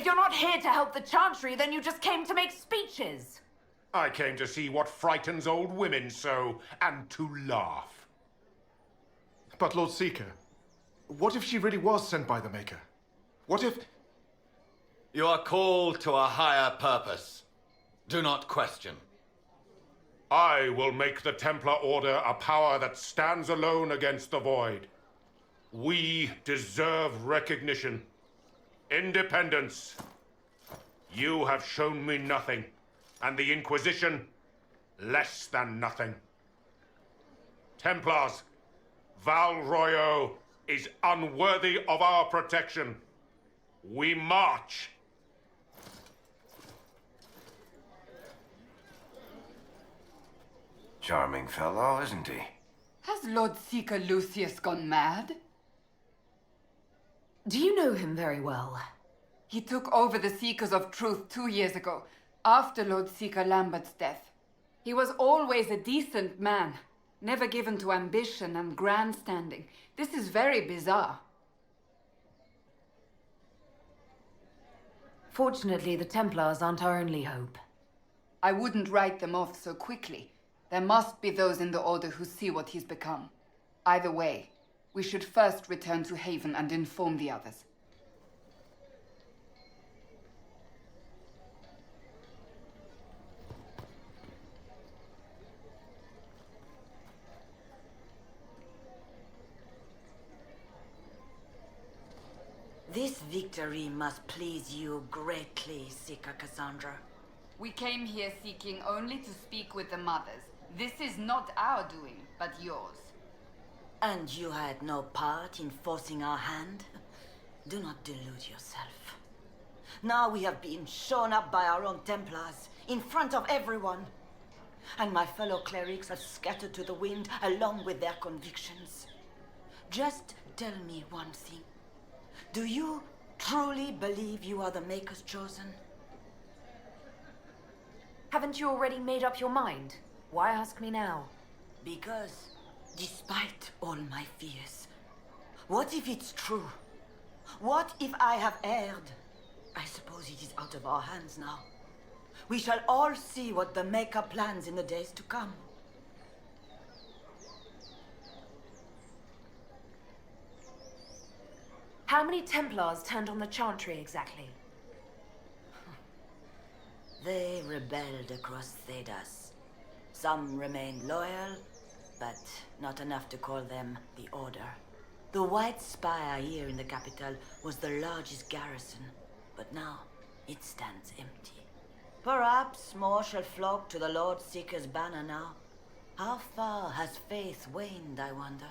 If you're not here to help the Chantry, then you just came to make speeches.
I came to see what frightens old women so, and to laugh.
But Lord Seeker, what if she really was sent by the Maker? What if...
You are called to a higher purpose. Do not question.
I will make the Templar Order a power that stands alone against the Void. We deserve recognition. Independence. You have shown me nothing, and the Inquisition, less than nothing. Templars, Val Royeaux is unworthy of our protection. We march.
Charming fellow, isn't he?
Has Lord Seeker Lucius gone mad?
Do you know him very well?
He took over the Seekers of Truth 2 years ago, after Lord Seeker Lambert's death. He was always a decent man, never given to ambition and grandstanding. This is very bizarre.
Fortunately, the Templars aren't our only hope.
I wouldn't write them off so quickly. There must be those in the Order who see what he's become. Either way, we should first return to Haven and inform the others.
This victory must please you greatly, Seeker Cassandra.
We came here seeking only to speak with the mothers. This is not our doing, but yours.
And you had no part in forcing our hand? Do not delude yourself. Now we have been shown up by our own Templars, in front of everyone. And my fellow clerics are scattered to the wind along with their convictions. Just tell me one thing. Do you truly believe you are the Maker's chosen?
Haven't you already made up your mind? Why ask me now?
Because, despite all my fears, what if it's true? What if I have erred? I suppose it is out of our hands now. We shall all see what the Maker plans in the days to come.
How many Templars turned on the Chantry exactly?
They rebelled across Thedas. Some remained loyal, but not enough to call them the Order. The White Spire here in the capital was the largest garrison, but now it stands empty. Perhaps more shall flock to the Lord Seeker's banner now. How far has faith waned, I wonder?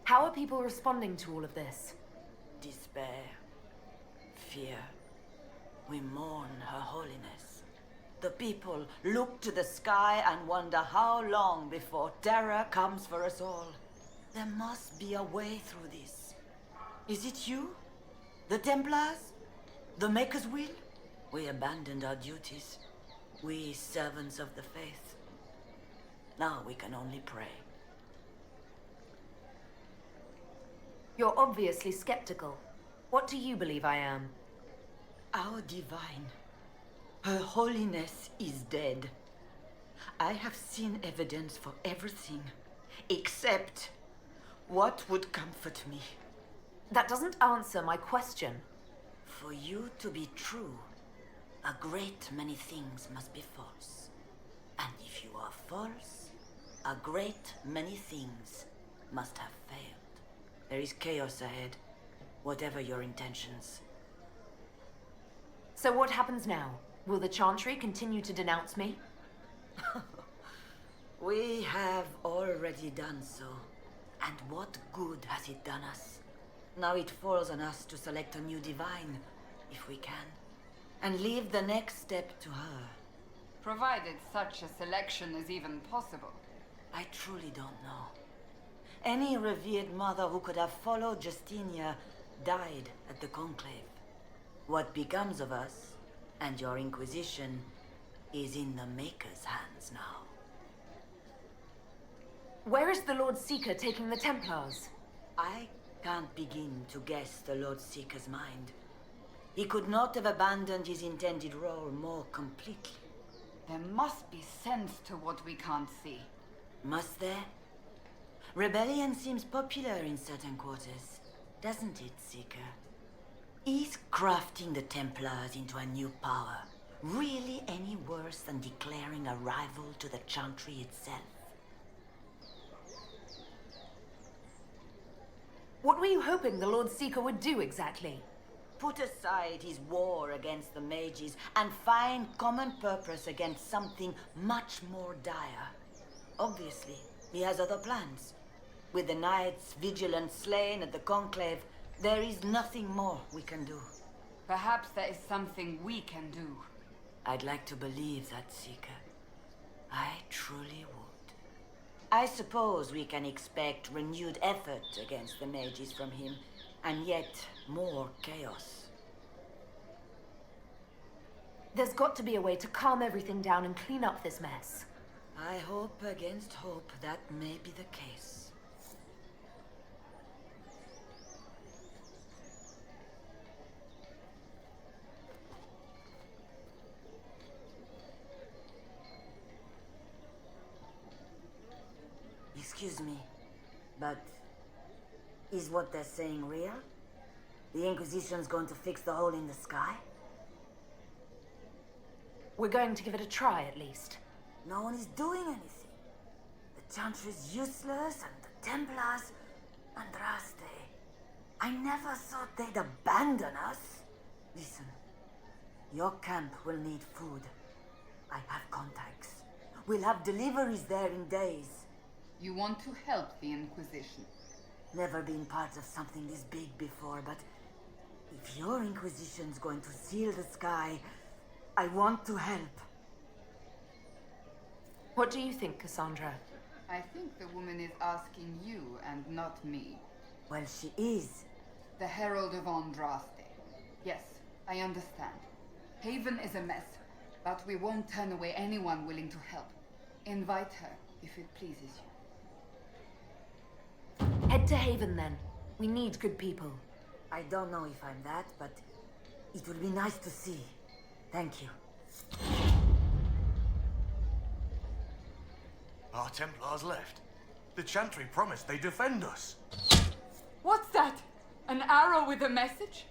How are people responding to all of this?
Despair. Fear. We mourn Her Holiness. The people look to the sky and wonder how long before terror comes for us all. There must be a way through this. Is it you? The Templars? The Maker's will? We abandoned our duties. We servants of the faith. Now we can only pray.
You're obviously skeptical. What do you believe I am?
Our divine. Her Holiness is dead. I have seen evidence for everything, except what would comfort me.
That doesn't answer my question.
For you to be true, a great many things must be false. And if you are false, a great many things must have failed. There is chaos ahead, whatever your intentions.
So what happens now? Will the Chantry continue to denounce me?
We have already done so. And what good has it done us? Now it falls on us to select a new divine, if we can, and leave the next step to her.
Provided such a selection is even possible.
I truly don't know. Any revered mother who could have followed Justinia died at the Conclave. What becomes of us, and your Inquisition, is in the Maker's hands now.
Where is the Lord Seeker taking the Templars?
I can't begin to guess the Lord Seeker's mind. He could not have abandoned his intended role more completely.
There must be sense to what we can't see.
Must there? Rebellion seems popular in certain quarters, doesn't it, Seeker? Is crafting the Templars into a new power really any worse than declaring a rival to the Chantry itself?
What were you hoping the Lord Seeker would do exactly?
Put aside his war against the mages and find common purpose against something much more dire. Obviously, he has other plans. With the knights vigilant slain at the Conclave, there is nothing more we can do.
Perhaps there is something we can do.
I'd like to believe that, Seeker. I truly would. I suppose we can expect renewed effort against the mages from him, and yet more chaos.
There's got to be a way to calm everything down and clean up this mess.
I hope against hope that may be the case. Excuse me, but is what they're saying real? The Inquisition's going to fix the hole in the sky?
We're going to give it a try, at least.
No one is doing anything. The Chantry's useless, and the Templars... Andraste. I never thought they'd abandon us. Listen, your camp will need food. I have contacts. We'll have deliveries there in days.
You want to help the Inquisition?
Never been part of something this big before, but if your Inquisition's going to seal the sky, I want to help.
What do you think, Cassandra?
I think the woman is asking you and not me.
Well, she is.
The Herald of Andraste. Yes, I understand. Haven is a mess, but we won't turn away anyone willing to help. Invite her, if it pleases you.
Head to Haven, then. We need good people.
I don't know if I'm that, but it will be nice to see. Thank you.
Our Templars left. The Chantry promised they'd defend us.
What's that? An arrow with a message?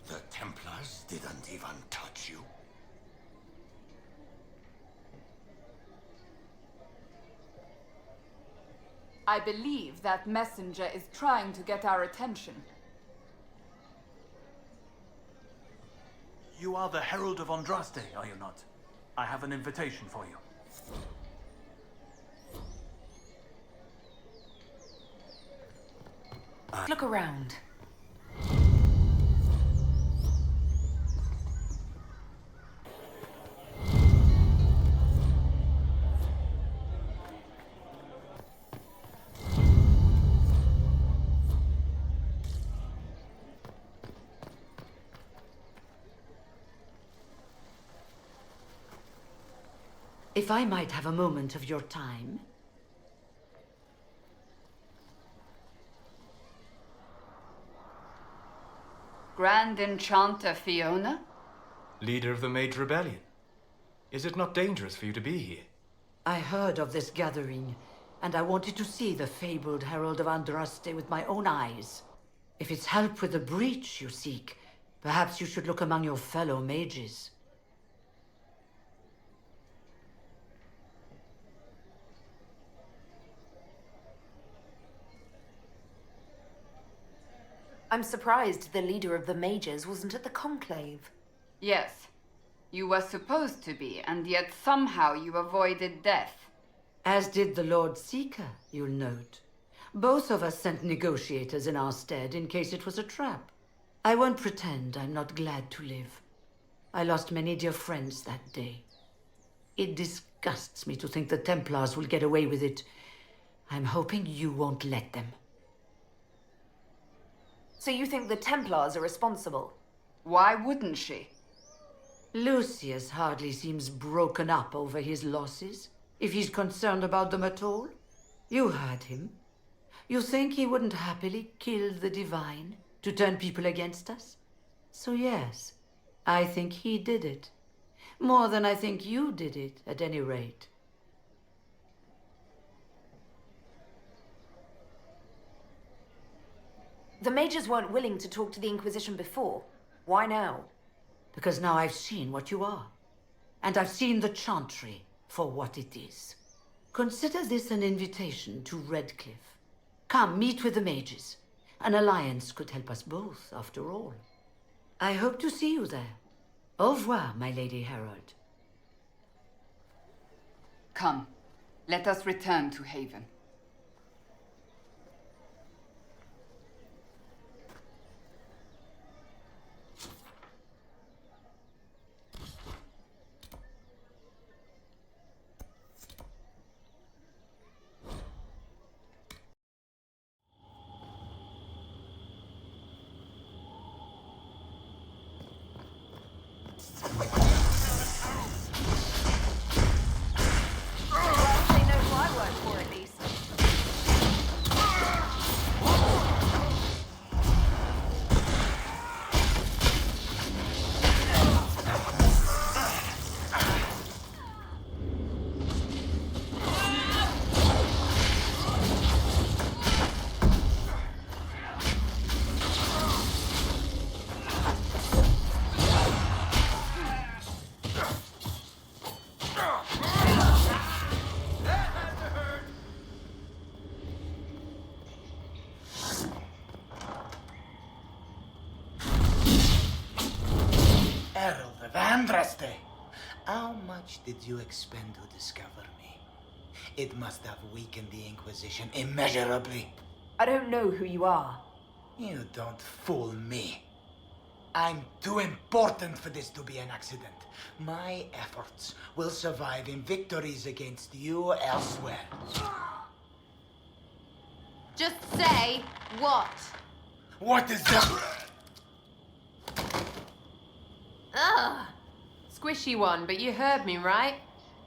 The Templars didn't even touch you.
I believe that messenger is trying to get our attention.
You are the Herald of Andraste, are you not? I have an invitation for you.
Look around.
If I might have a moment of your time.
Grand Enchanter Fiona?
Leader of the Mage Rebellion. Is it not dangerous for you to be here?
I heard of this gathering, and I wanted to see the fabled Herald of Andraste with my own eyes. If it's help with the breach you seek, perhaps you should look among your fellow mages.
I'm surprised the leader of the mages wasn't at the Conclave.
Yes. You were supposed to be, and yet somehow you avoided death.
As did the Lord Seeker, you'll note. Both of us sent negotiators in our stead in case it was a trap. I won't pretend I'm not glad to live. I lost many dear friends that day.
It disgusts me to think the Templars will get away with it. I'm hoping you won't let them.
So you think the Templars are responsible?
Why wouldn't she?
Lucius hardly seems broken up over his losses, if he's concerned about them at all. You heard him. You think he wouldn't happily kill the Divine to turn people against us? So yes, I think he did it. More than I think you did it, at any rate.
The mages weren't willing to talk to the Inquisition before. Why now?
Because now I've seen what you are. And I've seen the Chantry for what it is. Consider this an invitation to Redcliffe. Come, meet with the mages. An alliance could help us both, after all. I hope to see you there. Au revoir, my Lady Herald.
Come, let us return to Haven.
How much did you expend to discover me? It must have weakened the Inquisition immeasurably.
I don't know who you are.
You don't fool me. I'm too important for this to be an accident. My efforts will survive in victories against you elsewhere.
Just say what?
What is that?
Ugh. Squishy one, but you heard me, right?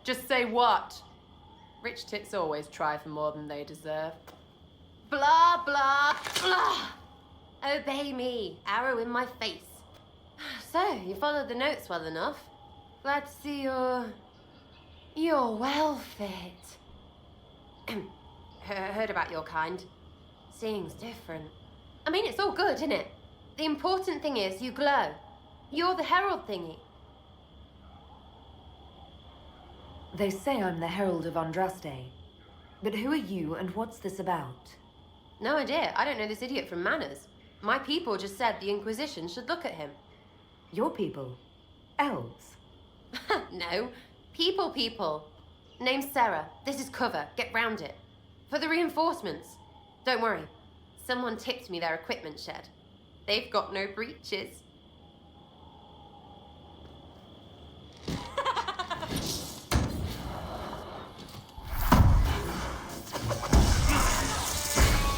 Just say what? Rich tits always try for more than they deserve. Blah, blah, blah. Obey me. Arrow in my face. So, you followed the notes well enough. Glad to see you're well fit. Heard about your kind. Seeing's different. I mean, it's all good, isn't it? The important thing is you glow. You're the herald thingy.
They say I'm the Herald of Andraste. But who are you and what's this about?
No idea. I don't know this idiot from Manners. My people just said the Inquisition should look at him.
Your people? Elves?
No. People. Name's Sarah. This is cover. Get round it. For the reinforcements. Don't worry. Someone tipped me their equipment shed. They've got no breaches.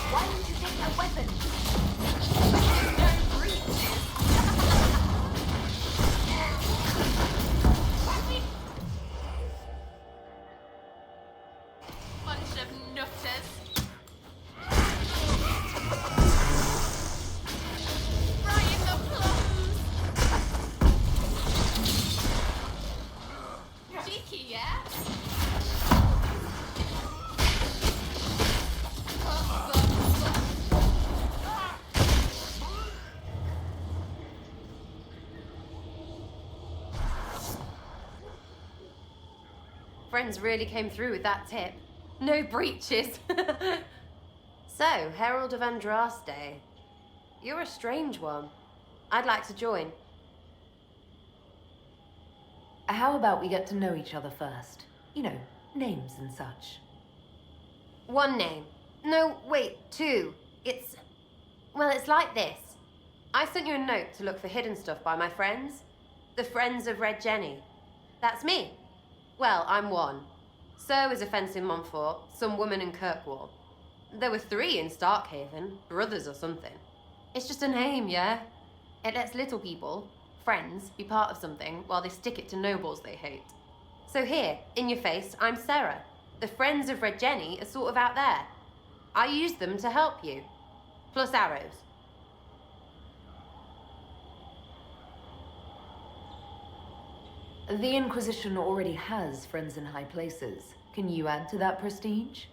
Why didn't you take that weapon?
Bunch of nutters. Right in the plums. Cheeky, yeah? Friends really came through with that tip. No breaches. So, Herald of Andraste. You're a strange one. I'd like to join.
How about we get to know each other first? You know, names and such.
One name. No, wait, two. It's like this. I sent you a note to look for hidden stuff by my friends. The Friends of Red Jenny. That's me. Well, I'm one. So is a fence in Montfort, some woman in Kirkwall. There were 3 in Starkhaven, brothers or something. It's just a name, yeah? It lets little people, friends, be part of something while they stick it to nobles they hate. So here, in your face, I'm Sarah. The friends of Red Jenny are sort of out there. I use them to help you. Plus arrows.
The Inquisition already has friends in high places. Can you add to that prestige?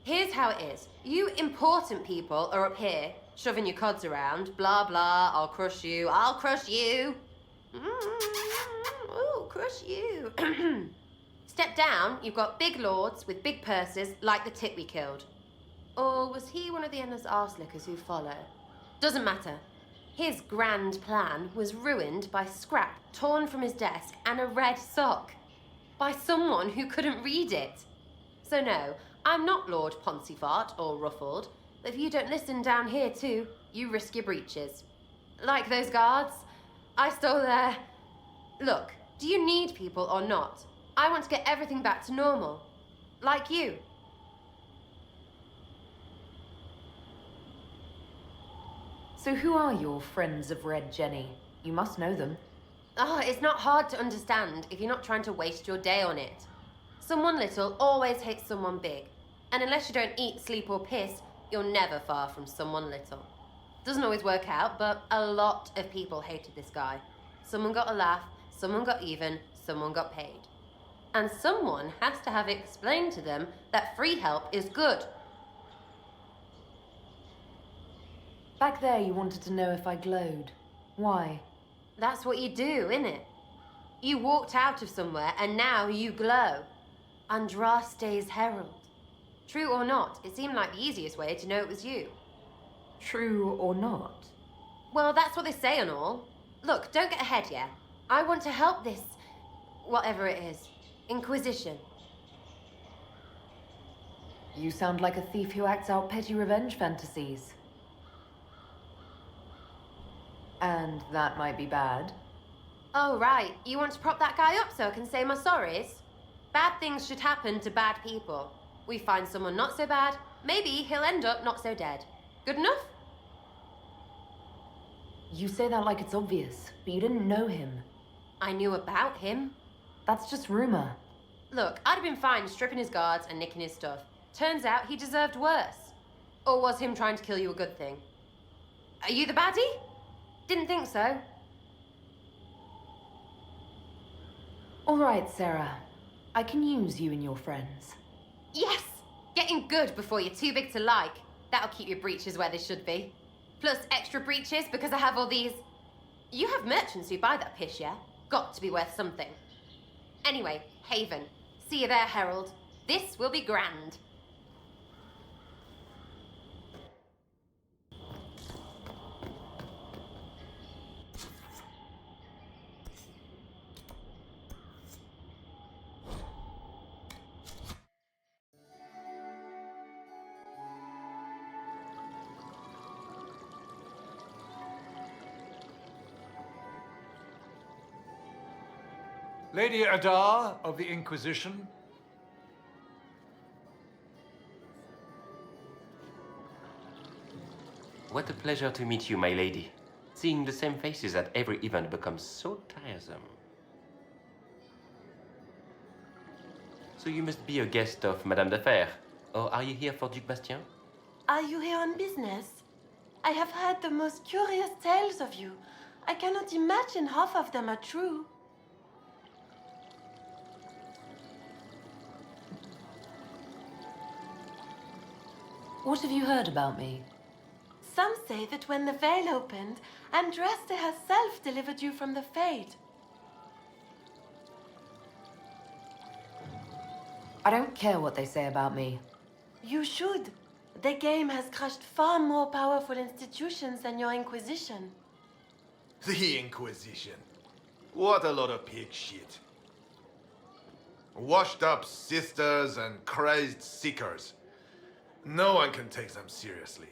Here's how it is. You important people are up here, shoving your cods around. Blah, blah, I'll crush you, I'll crush you. Ooh, crush you. Step down, you've got big lords with big purses, like the tit we killed. Or was he one of the endless arse-lickers who follow? Doesn't matter. His grand plan was ruined by scrap torn from his desk and a red sock. By someone who couldn't read it. So no, I'm not Lord Poncyfart or Ruffled, but if you don't listen down here too, you risk your breeches. Like those guards, I stole their... Look, do you need people or not? I want to get everything back to normal. Like you.
So who are your friends of Red Jenny? You must know them.
Oh, it's not hard to understand if you're not trying to waste your day on it. Someone little always hates someone big. And unless you don't eat, sleep or piss, you're never far from someone little. Doesn't always work out, but a lot of people hated this guy. Someone got a laugh, someone got even, someone got paid. And someone has to have explained to them that free help is good.
Back there you wanted to know if I glowed. Why?
That's what you do, innit? You walked out of somewhere and now you glow. Andraste's herald. True or not, it seemed like the easiest way to know it was you.
True or not?
Well, that's what they say and all. Look, don't get ahead yet. I want to help this... whatever it is. Inquisition.
You sound like a thief who acts out petty revenge fantasies. And that might be bad.
Oh, right. You want to prop that guy up so I can say my sorries? Bad things should happen to bad people. We find someone not so bad, maybe he'll end up not so dead. Good enough?
You say that like it's obvious, but you didn't know him.
I knew about him.
That's just rumor.
Look, I'd have been fine stripping his guards and nicking his stuff. Turns out he deserved worse. Or was him trying to kill you a good thing? Are you the baddie? Didn't think so.
All right, Sarah. I can use you and your friends.
Yes! Getting good before you're too big to like. That'll keep your breeches where they should be. Plus extra breeches because I have all these... You have merchants who buy that piss, yeah? Got to be worth something. Anyway, Haven. See you there, Herald. This will be grand.
Lady Adar of the Inquisition.
What a pleasure to meet you, my lady. Seeing the same faces at every event becomes so tiresome. So you must be a guest of Madame de Fer, or are you here for Duc Bastien?
Are you here on business? I have heard the most curious tales of you. I cannot imagine half of them are true.
What have you heard about me?
Some say that when the veil opened, Andraste herself delivered you from the Fade.
I don't care what they say about me.
You should. The game has crushed far more powerful institutions than your Inquisition.
The Inquisition. What a lot of pig shit. Washed up sisters and crazed seekers. No one can take them seriously.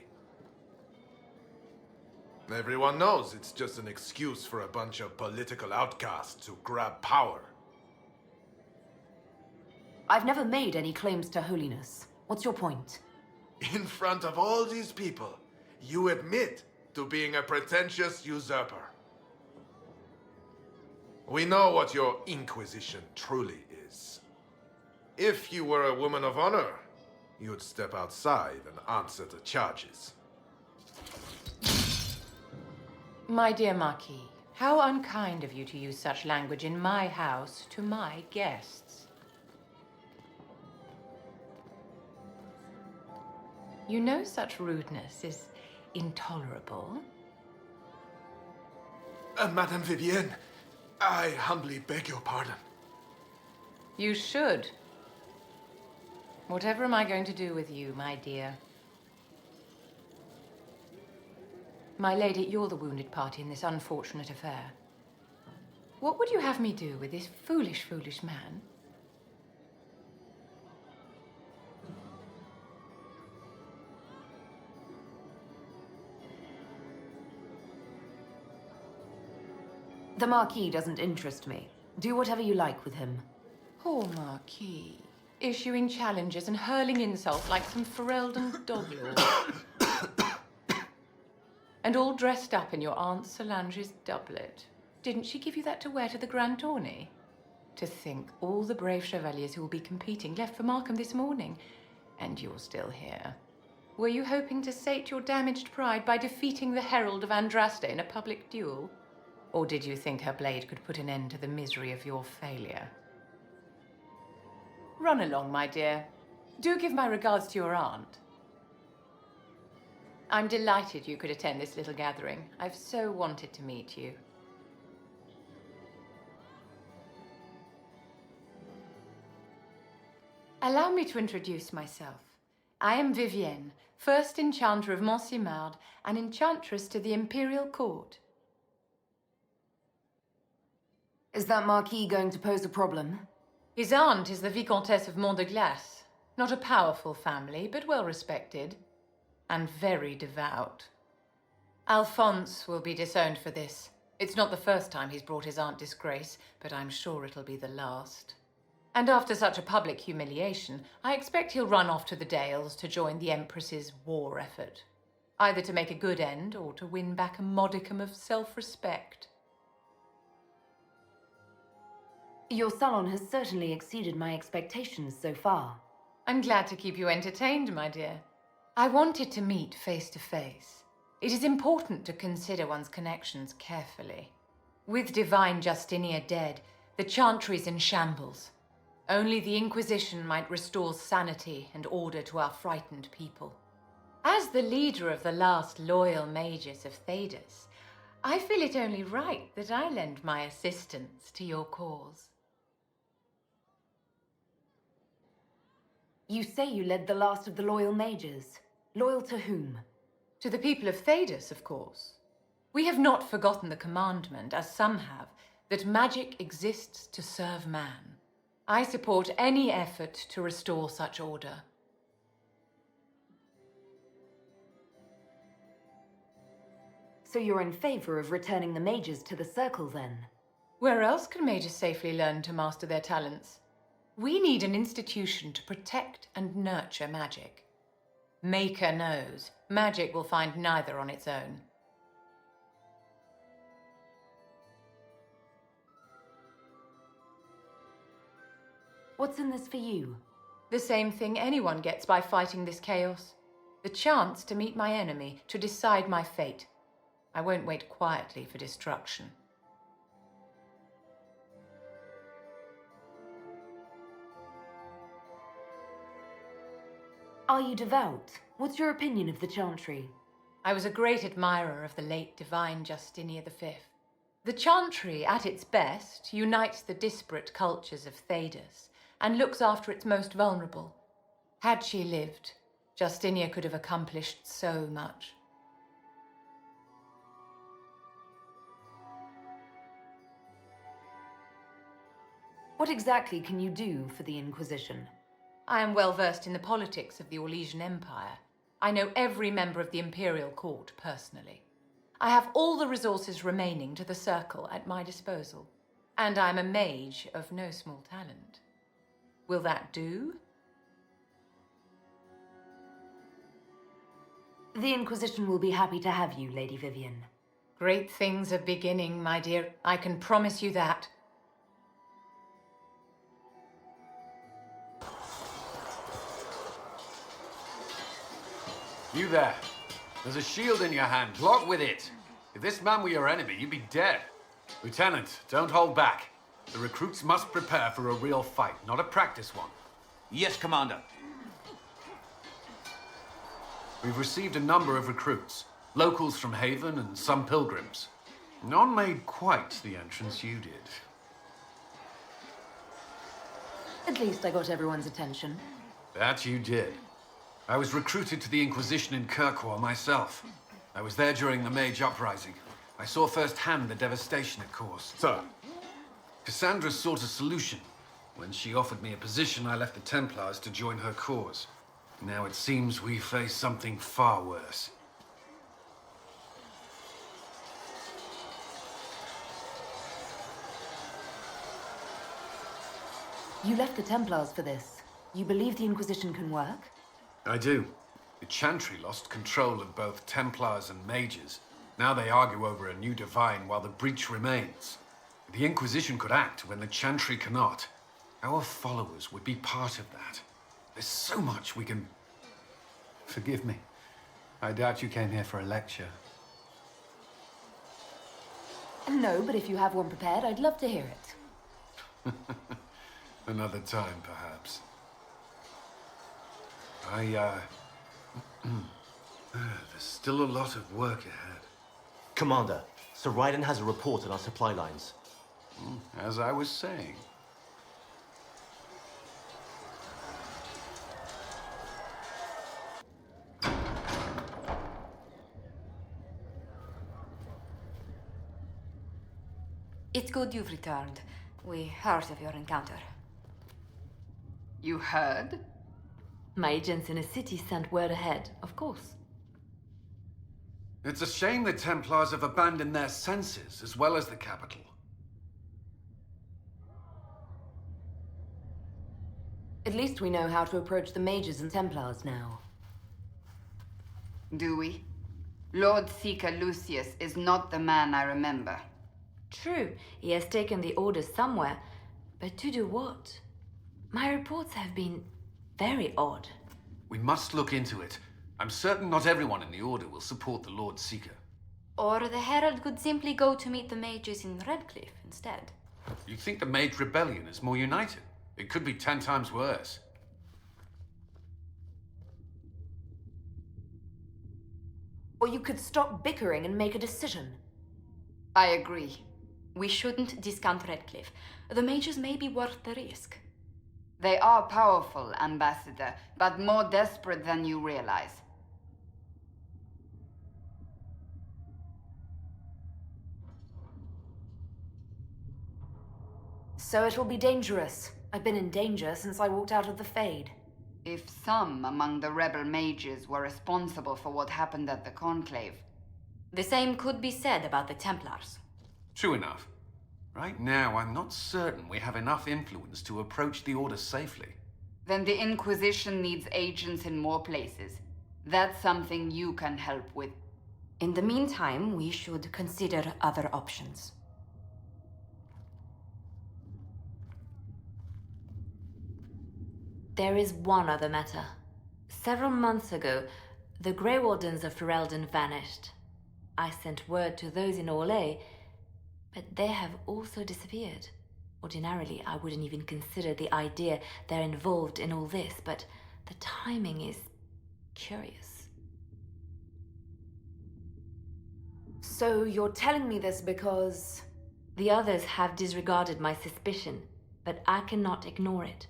Everyone knows it's just an excuse for a bunch of political outcasts to grab power.
I've never made any claims to holiness. What's your point?
In front of all these people, you admit to being a pretentious usurper. We know what your Inquisition truly is. If you were a woman of honor, you'd step outside and answer the charges.
My dear Marquis, how unkind of you to use such language in my house to my guests. You know such rudeness is intolerable.
Madame Vivienne, I humbly beg your pardon.
You should. Whatever am I going to do with you, my dear? My lady, you're the wounded party in this unfortunate affair. What would you have me do with this foolish, foolish man?
The Marquis doesn't interest me. Do whatever you like with him.
Poor Marquis. Issuing challenges and hurling insults like some Ferelden doglord. And all dressed up in your Aunt Solange's doublet. Didn't she give you that to wear to the grand tourney? To think all the brave chevaliers who will be competing left for Markham this morning, and you're still here. Were you hoping to sate your damaged pride by defeating the Herald of Andraste in a public duel? Or did you think her blade could put an end to the misery of your failure? Run along, my dear. Do give my regards to your aunt. I'm delighted you could attend this little gathering. I've so wanted to meet you. Allow me to introduce myself. I am Vivienne, first enchanter of Montsimard and enchantress to the Imperial Court.
Is that Marquis going to pose a problem?
His aunt is the Vicomtesse of Mont de Glace. Not a powerful family, but well respected. And very devout. Alphonse will be disowned for this. It's not the first time he's brought his aunt disgrace, but I'm sure it'll be the last. And after such a public humiliation, I expect he'll run off to the Dales to join the Empress's war effort. Either to make a good end, or to win back a modicum of self-respect.
Your salon has certainly exceeded my expectations so far.
I'm glad to keep you entertained, my dear. I wanted to meet face to face. It is important to consider one's connections carefully. With divine Justinia dead, the Chantry's in shambles. Only the Inquisition might restore sanity and order to our frightened people. As the leader of the last loyal mages of Thedas, I feel it only right that I lend my assistance to your cause.
You say you led the last of the loyal mages. Loyal to whom?
To the people of Thedas, of course. We have not forgotten the commandment, as some have, that magic exists to serve man. I support any effort to restore such order.
So you're in favor of returning the mages to the Circle, then?
Where else can mages safely learn to master their talents? We need an institution to protect and nurture magic. Maker knows, magic will find neither on its own.
What's in this for you?
The same thing anyone gets by fighting this chaos. The chance to meet my enemy, to decide my fate. I won't wait quietly for destruction.
Are you devout? What's your opinion of the Chantry?
I was a great admirer of the late divine Justinia V. The Chantry, at its best, unites the disparate cultures of Thedas and looks after its most vulnerable. Had she lived, Justinia could have accomplished so much.
What exactly can you do for the Inquisition?
I am well versed in the politics of the Orlesian Empire. I know every member of the Imperial Court personally. I have all the resources remaining to the Circle at my disposal. And I'm a mage of no small talent. Will that do?
The Inquisition will be happy to have you, Lady Vivian.
Great things are beginning, my dear. I can promise you that.
You there. There's a shield in your hand. Block with it. If this man were your enemy, you'd be dead. Lieutenant, don't hold back. The recruits must prepare for a real fight, not a practice one.
Yes, Commander.
We've received a number of recruits. Locals from Haven and some pilgrims. None made quite the entrance you did.
At least I got everyone's attention.
That you did. I was recruited to the Inquisition in Conquare myself. I was there during the Mage Uprising. I saw firsthand the devastation it caused.
Sir.
Cassandra sought a solution. When she offered me a position, I left the Templars to join her cause. Now it seems we face something far worse.
You left the Templars for this. You believe the Inquisition can work?
I do. The Chantry lost control of both Templars and Mages. Now they argue over a new divine while the breach remains. The Inquisition could act when the Chantry cannot. Our followers would be part of that. There's so much we can... Forgive me. I doubt you came here for a lecture.
No, but if you have one prepared, I'd love to hear it.
Another time, perhaps. There's still a lot of work ahead.
Commander, Sir Ryden has a report on our supply lines.
As I was saying.
It's good you've returned. We heard of your encounter.
You heard?
My agents in a city sent word ahead, of course.
It's a shame the Templars have abandoned their senses, as well as the capital.
At least we know how to approach the Mages and Templars now.
Do we? Lord Seeker Lucius is not the man I remember.
True, he has taken the orders somewhere, but to do what? My reports have been very odd.
We must look into it. I'm certain not everyone in the Order will support the Lord Seeker.
Or the Herald could simply go to meet the mages in Redcliffe instead.
You think the Mage Rebellion is more united? It could be 10 times worse.
Or you could stop bickering and make a decision.
I agree.
We shouldn't discount Redcliffe. The mages may be worth the risk.
They are powerful, Ambassador, but more desperate than you realize.
So it will be dangerous. I've been in danger since I walked out of the Fade.
If some among the rebel mages were responsible for what happened at the Conclave...
The same could be said about the Templars.
True enough. Right now, I'm not certain we have enough influence to approach the Order safely.
Then the Inquisition needs agents in more places. That's something you can help with.
In the meantime, we should consider other options.
There is one other matter. Several months ago, the Grey Wardens of Ferelden vanished. I sent word to those in Orlais, but they have also disappeared. Ordinarily, I wouldn't even consider the idea they're involved in all this, but the timing is curious. So you're telling me this because... The others have disregarded my suspicion, but I cannot ignore it.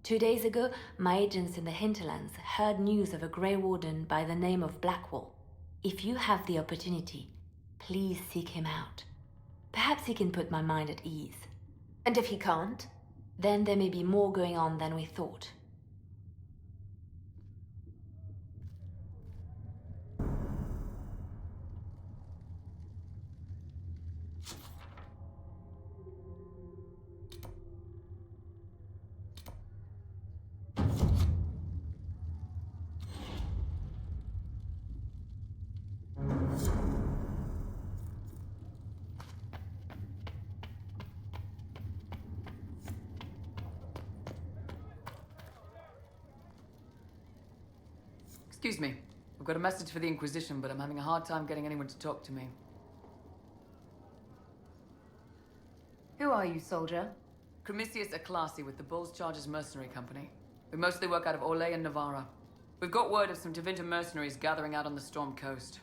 2 days ago, my agents in the hinterlands heard news of a Grey Warden by the name of Blackwall. If you have the opportunity, please seek him out. Perhaps he can put my mind at ease. And if he can't? Then there may be more going on than we thought.
Excuse me. I've got a message for the Inquisition, but I'm having a hard time getting anyone to talk to me.
Who are you, soldier?
Cremisius Aclasi with the Bulls Chargers Mercenary Company. We mostly work out of Orlais and Navarra. We've got word of some Tevinter mercenaries gathering out on the Storm Coast.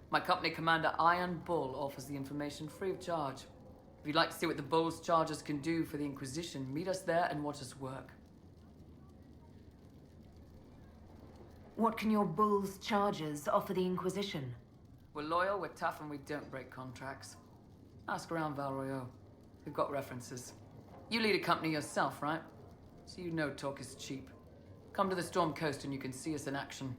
My company commander, Iron Bull, offers the information free of charge. If you'd like to see what the Bulls Chargers can do for the Inquisition, meet us there and watch us work.
What can your Bulls Chargers offer the Inquisition?
We're loyal, we're tough, and we don't break contracts. Ask around Val Royeaux. We've got references. You lead a company yourself, right? So you know talk is cheap. Come to the Storm Coast and you can see us in action.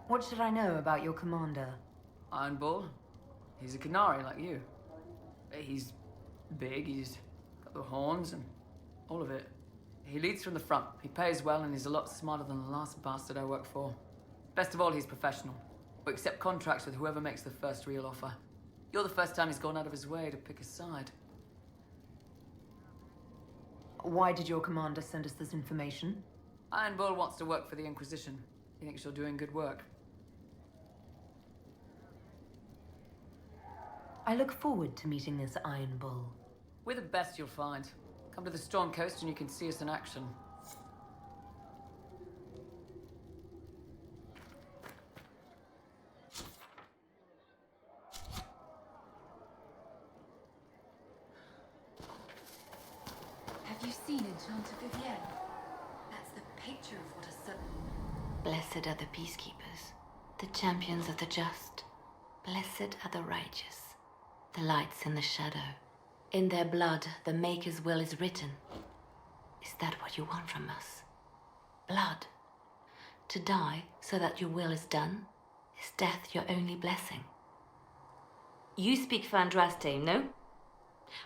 What should I know about your commander?
Iron Bull. He's a Canary like you. He's big, he's got the horns and all of it. He leads from the front. He pays well and he's a lot smarter than the last bastard I worked for. Best of all, he's professional. We accept contracts with whoever makes the first real offer. You're the first time he's gone out of his way to pick a side.
Why did your commander send us this information?
Iron Bull wants to work for the Inquisition. He thinks you're doing good work.
I look forward to meeting this Iron Bull.
We're the best you'll find. Come to the Storm Coast and you can see us in action.
Have you seen Enchanted Vivienne? That's the picture of what a sudden...
Blessed are the peacekeepers, the champions of the just. Blessed are the righteous, the lights in the shadow. In their blood, the Maker's will is written. Is that what you want from us? Blood? To die so that your will is done? Is death your only blessing? You speak for Andraste, no?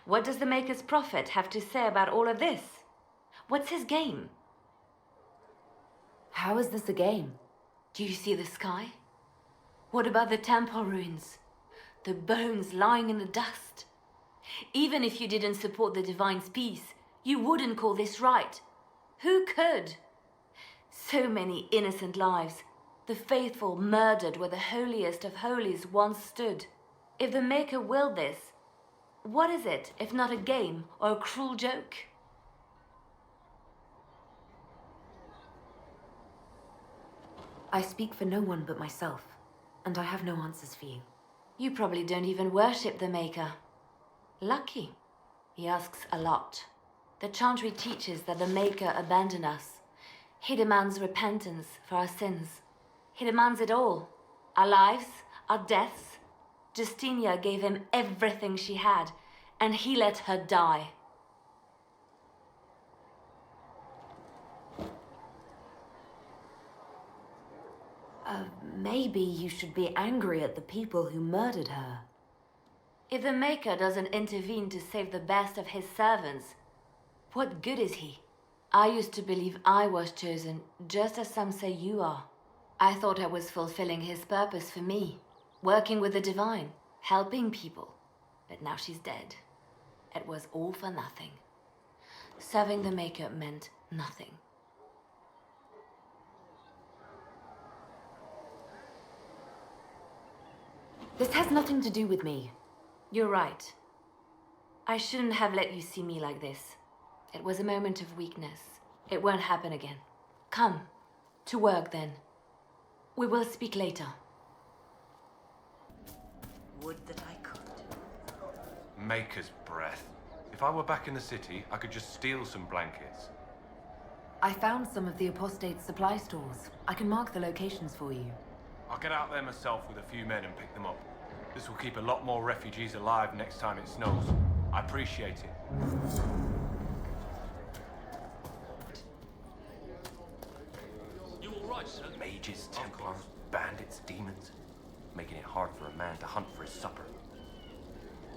What does the Maker's prophet have to say about all of this? What's his game? How is this a game? Do you see the sky? What about the temple ruins? The bones lying in the dust? Even if you didn't support the Divine's peace, you wouldn't call this right. Who could? So many innocent lives. The faithful murdered where the holiest of holies once stood. If the Maker willed this, what is it if not a game or a cruel joke? I speak for no one but myself, and I have no answers for you. You probably don't even worship the Maker. Lucky. He asks a lot. The Chantry teaches that the Maker abandoned us. He demands repentance for our sins. He demands it all. Our lives, our deaths. Justinia gave him everything she had, and he let her die. Maybe you should be angry at the people who murdered her. If the Maker doesn't intervene to save the best of his servants, what good is he? I used to believe I was chosen, just as some say you are. I thought I was fulfilling his purpose for me, working with the Divine, helping people. But now she's dead. It was all for nothing. Serving the Maker meant nothing. This has nothing to do with me. You're right. I shouldn't have let you see me like this. It was a moment of weakness. It won't happen again. Come, to work then. We will speak later.
Would that I could.
Maker's breath. If I were back in the city, I could just steal some blankets.
I found some of the apostate's supply stores. I can mark the locations for you.
I'll get out there myself with a few men and pick them up. This will keep a lot more refugees alive next time it snows. I appreciate it.
You all right, sir?
Mages, Templars, bandits, demons. Making it hard for a man to hunt for his supper.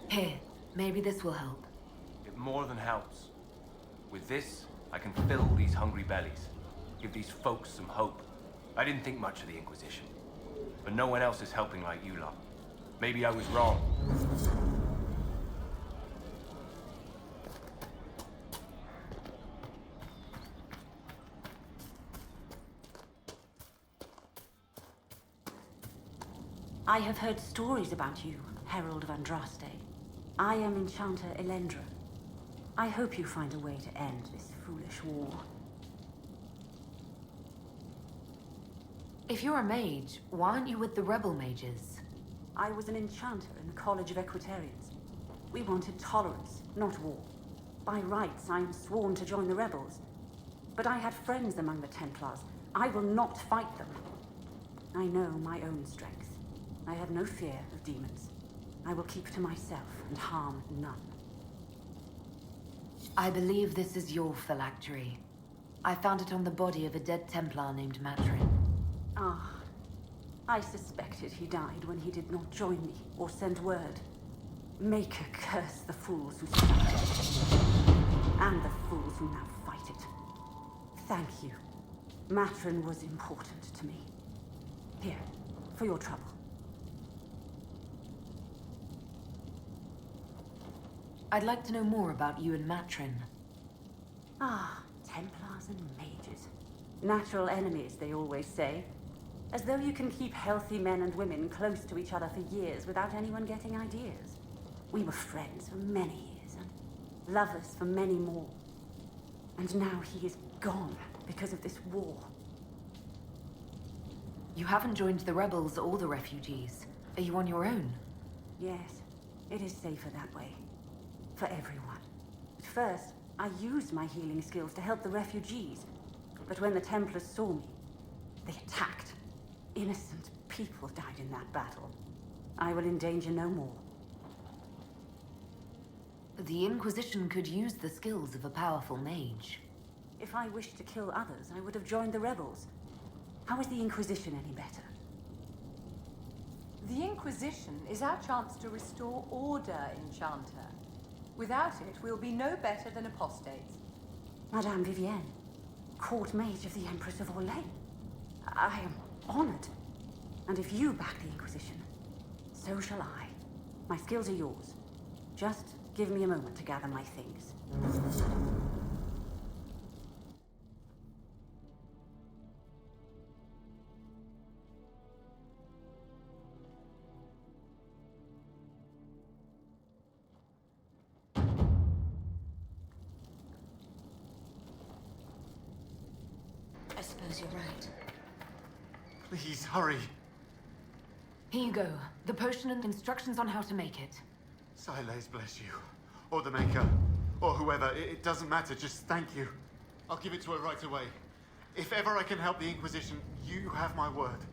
Here, maybe this will help.
It more than helps. With this, I can fill these hungry bellies. Give these folks some hope. I didn't think much of the Inquisition. But no one else is helping like you lot. Maybe I was wrong.
I have heard stories about you, Herald of Andraste. I am Enchanter Elendra. I hope you find a way to end this foolish war.
If you're a mage, why aren't you with the rebel mages?
I was an enchanter in the College of Equitarians. We wanted tolerance, not war. By rights, I am sworn to join the rebels. But I had friends among the Templars. I will not fight them. I know my own strength. I have no fear of demons. I will keep to myself and harm none.
I believe this is your phylactery. I found it on the body of a dead Templar named Matrin.
Ah, I suspected he died when he did not join me or send word. Maker curse the fools who started it, and the fools who now fight it. Thank you. Matrin was important to me. Here, for your trouble.
I'd like to know more about you and Matrin.
Ah, Templars and mages. Natural enemies, they always say. As though you can keep healthy men and women close to each other for years without anyone getting ideas. We were friends for many years, and lovers for many more. And now he is gone because of this war.
You haven't joined the rebels or the refugees. Are you on your own?
Yes, it is safer that way. For everyone. At first, I used my healing skills to help the refugees. But when the Templars saw me, they attacked. Innocent people died in that battle. I will endanger no more.
The Inquisition could use the skills of a powerful mage.
If I wished to kill others, I would have joined the rebels. How is the Inquisition any better?
The Inquisition is our chance to restore order, Enchanter. Without it, we'll be no better than apostates.
Madame Vivienne, court mage of the Empress of Orlais. I am honored. And if you back the Inquisition, so shall I. My skills are yours. Just give me a moment to gather my things.
I suppose you're right.
Please, hurry.
Here you go. The potion and instructions on how to make it.
Silas bless you. Or the Maker. Or whoever. It doesn't matter. Just thank you. I'll give it to her right away. If ever I can help the Inquisition, you have my word.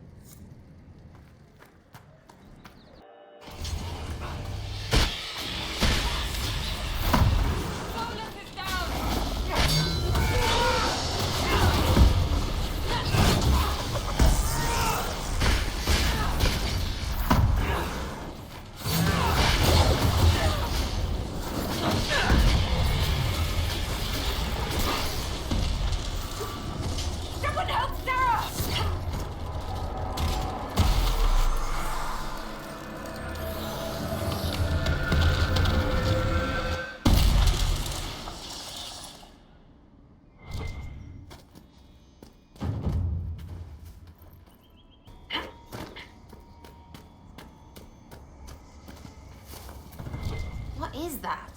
What is that?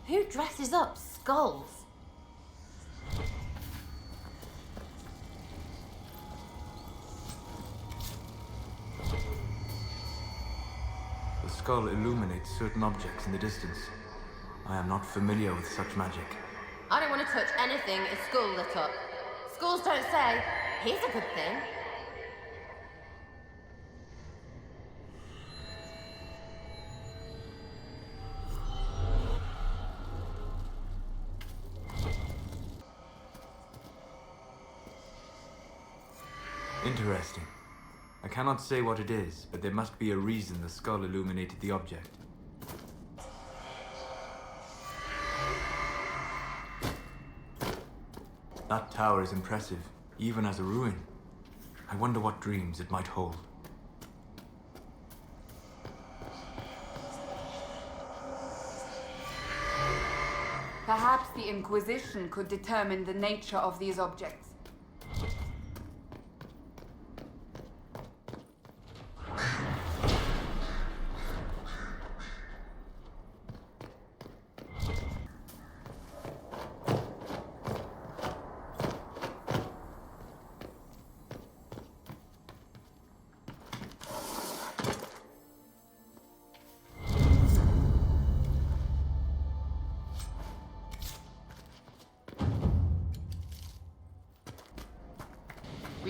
Who dresses up skulls?
The skull illuminates certain objects in the distance. I am not familiar with such magic.
I don't want to touch anything a skull lit up. Skulls don't say, here's a good thing.
Interesting. I cannot say what it is, but there must be a reason the skull illuminated the object. That tower is impressive, even as a ruin. I wonder what dreams it might hold.
Perhaps the Inquisition could determine the nature of these objects.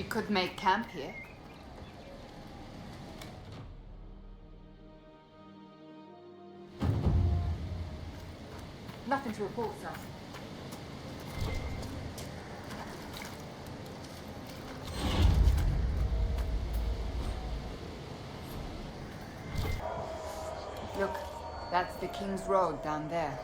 could make camp here.
Nothing to report, sir.
Look, that's the King's Road down there.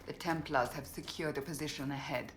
The Templars have secured a position ahead.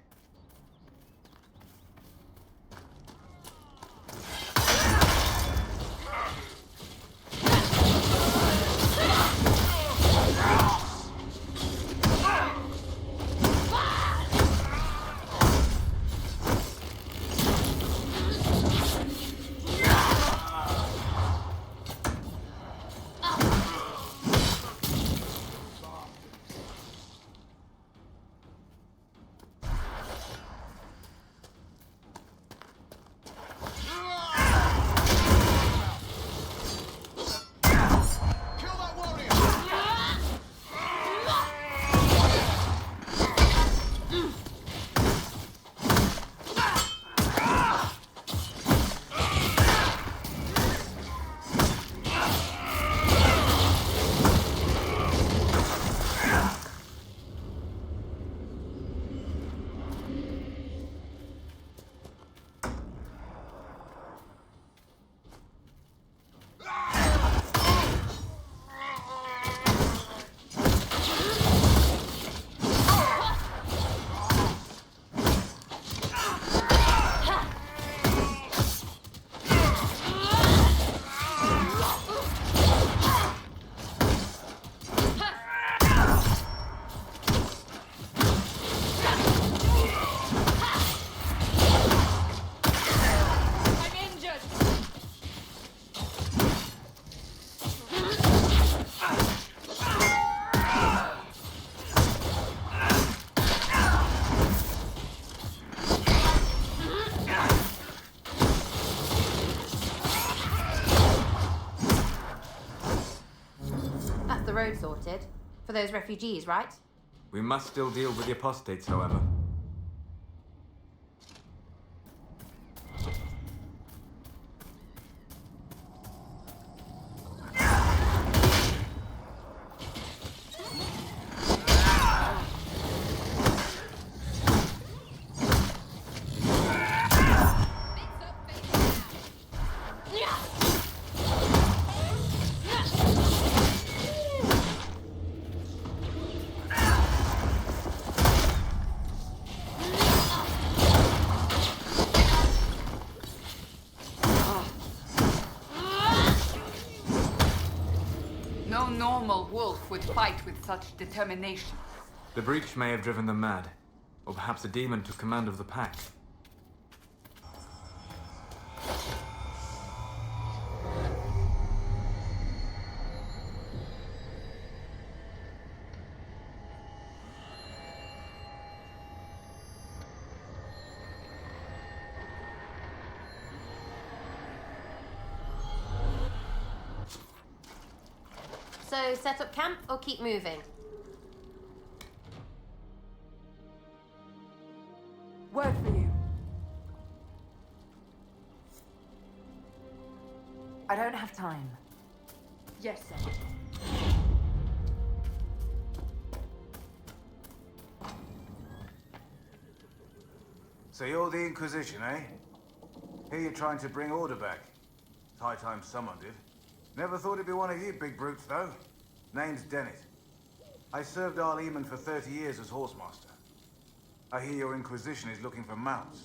for those refugees, right?
We must still deal with the apostates, however.
No normal wolf would fight with such determination.
The breach may have driven them mad. Or perhaps a demon took command of the pack.
So, set up camp or keep moving?
Word for you.
I don't have time.
Yes, sir.
So you're the Inquisition, eh? Here you're trying to bring order back. It's high time someone did. Never thought it'd be one of you big brutes, though. Name's Dennett. I served Arleman for 30 years as horsemaster. I hear your Inquisition is looking for mounts.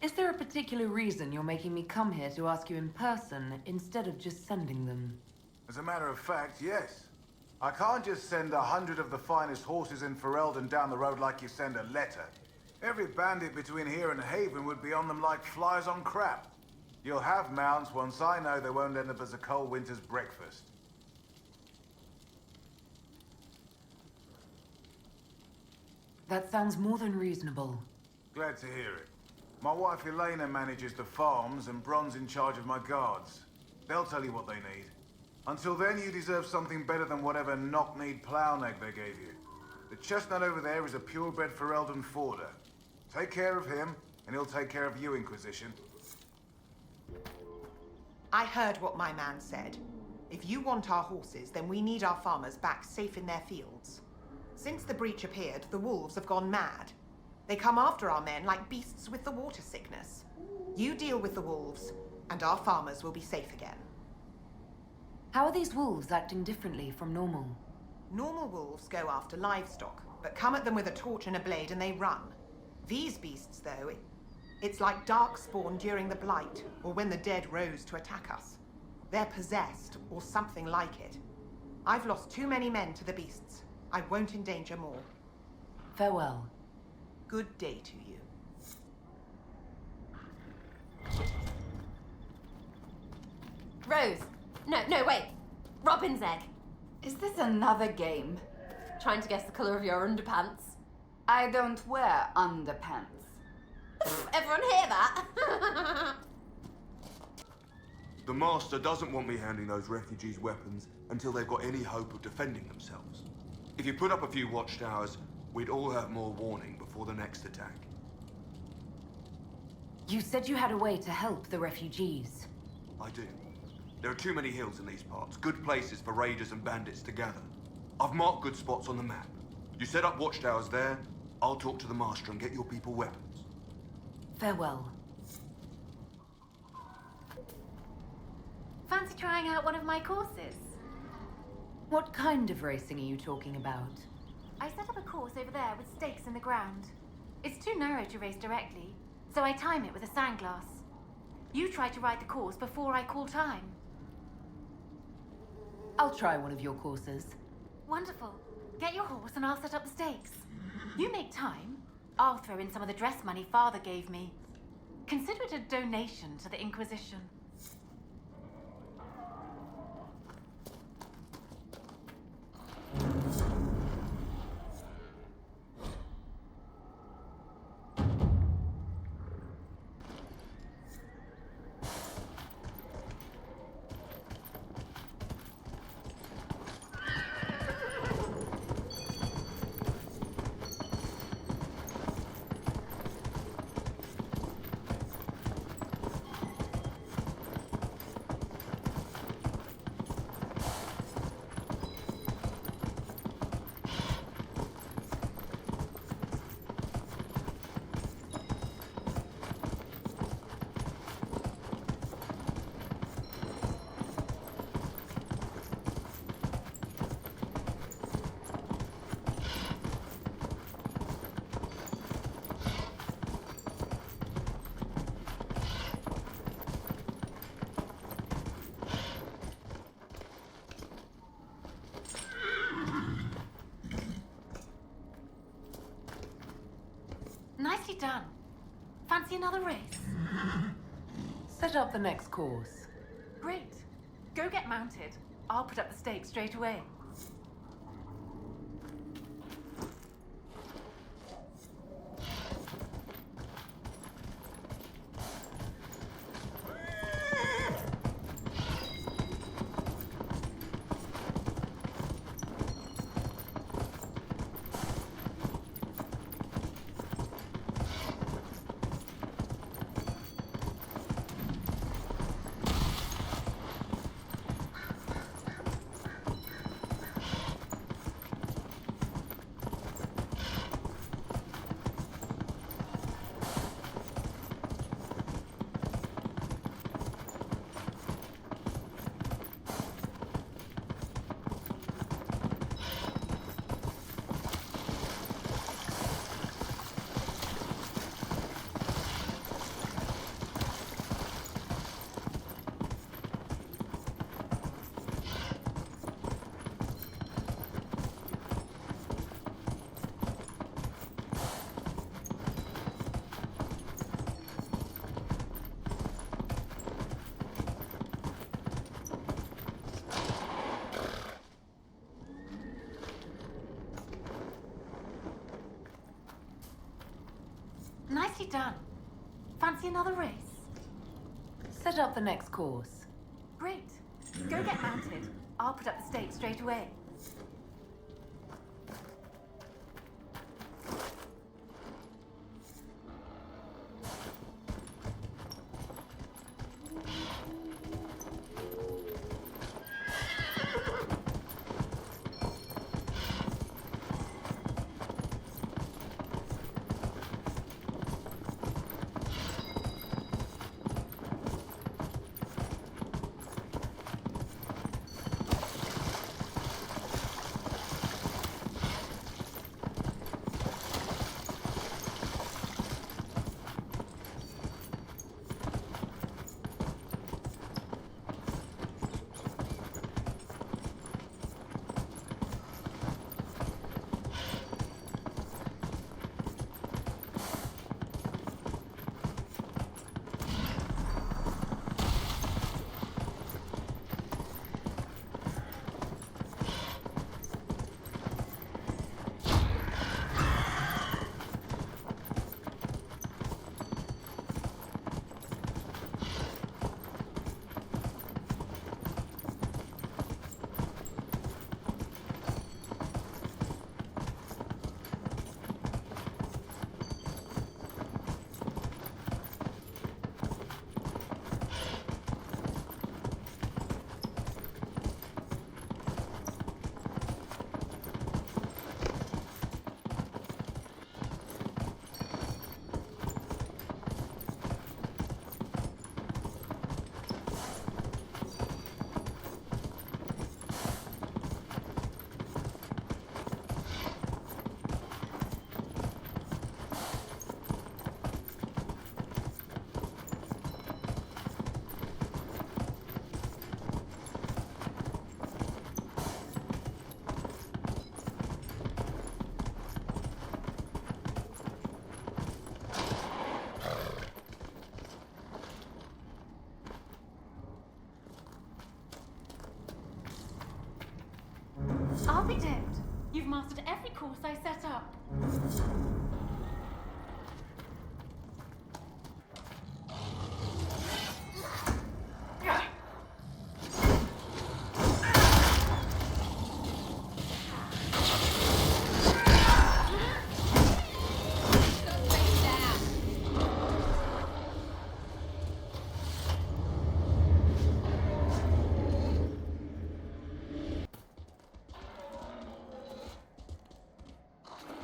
Is there a particular reason you're making me come here to ask you in person instead of just sending them?
As a matter of fact, yes. I can't just send 100 of the finest horses in Ferelden down the road like you send a letter. Every bandit between here and Haven would be on them like flies on crap. You'll have mounts once I know they won't end up as a cold winter's breakfast.
That sounds more than reasonable.
Glad to hear it. My wife Elena manages the farms and Bron's in charge of my guards. They'll tell you what they need. Until then, you deserve something better than whatever knock-kneed plow-neg they gave you. The chestnut over there is a purebred Ferelden forder. Take care of him, and he'll take care of you, Inquisition.
I heard what my man said. If you want our horses, then we need our farmers back safe in their fields. Since the breach appeared, the wolves have gone mad. They come after our men like beasts with the water sickness. You deal with the wolves, and our farmers will be safe again.
How are these wolves acting differently from normal?
Normal wolves go after livestock, but come at them with a torch and a blade and they run. These beasts, though, it's like darkspawn during the Blight, or when the dead rose to attack us. They're possessed, or something like it. I've lost too many men to the beasts. I won't endanger more.
Farewell.
Good day to you.
Rose! No, wait! Robin's egg!
Is this another game?
Trying to guess the colour of your underpants?
I don't wear underpants.
Everyone hear that?
The Master doesn't want me handing those refugees weapons until they've got any hope of defending themselves. If you put up a few watchtowers, we'd all have more warning before the next attack.
You said you had a way to help the refugees.
I do. There are too many hills in these parts, good places for raiders and bandits to gather. I've marked good spots on the map. You set up watchtowers there, I'll talk to the Master and get your people weapons.
Farewell.
Fancy trying out one of my courses?
What kind of racing are you talking about?
I set up a course over there with stakes in the ground. It's too narrow to race directly, so I time it with a sandglass. You try to ride the course before I call time.
I'll try one of your courses.
Wonderful. Get your horse and I'll set up the stakes. You make time, I'll throw in some of the dress money Father gave me. Consider it a donation to the Inquisition. Nicely done. Fancy another race?
Set up the next course.
Great. Go get mounted. I'll put up the stakes straight away. Nicely done. Fancy another race?
Set up the next course.
Great. Go get mounted. I'll put up the stakes straight away. I'll be damned. You've mastered every course I set up.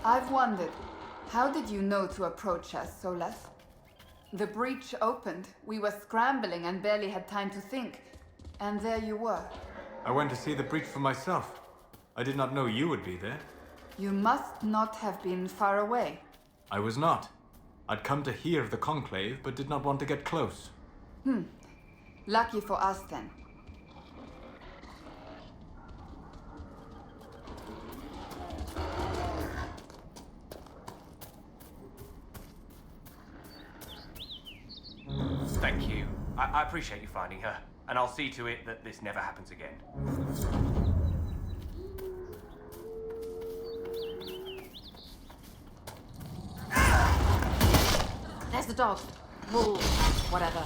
I've wondered, how did you know to approach us, Solas? The breach opened, we were scrambling and barely had time to think. And there you were.
I went to see the breach for myself. I did not know you would be there.
You must not have been far away.
I was not. I'd come to hear of the conclave, but did not want to get close.
Lucky for us, then.
I appreciate you finding her, and I'll see to it that this never happens again.
There's the dog. Wolf. Whatever.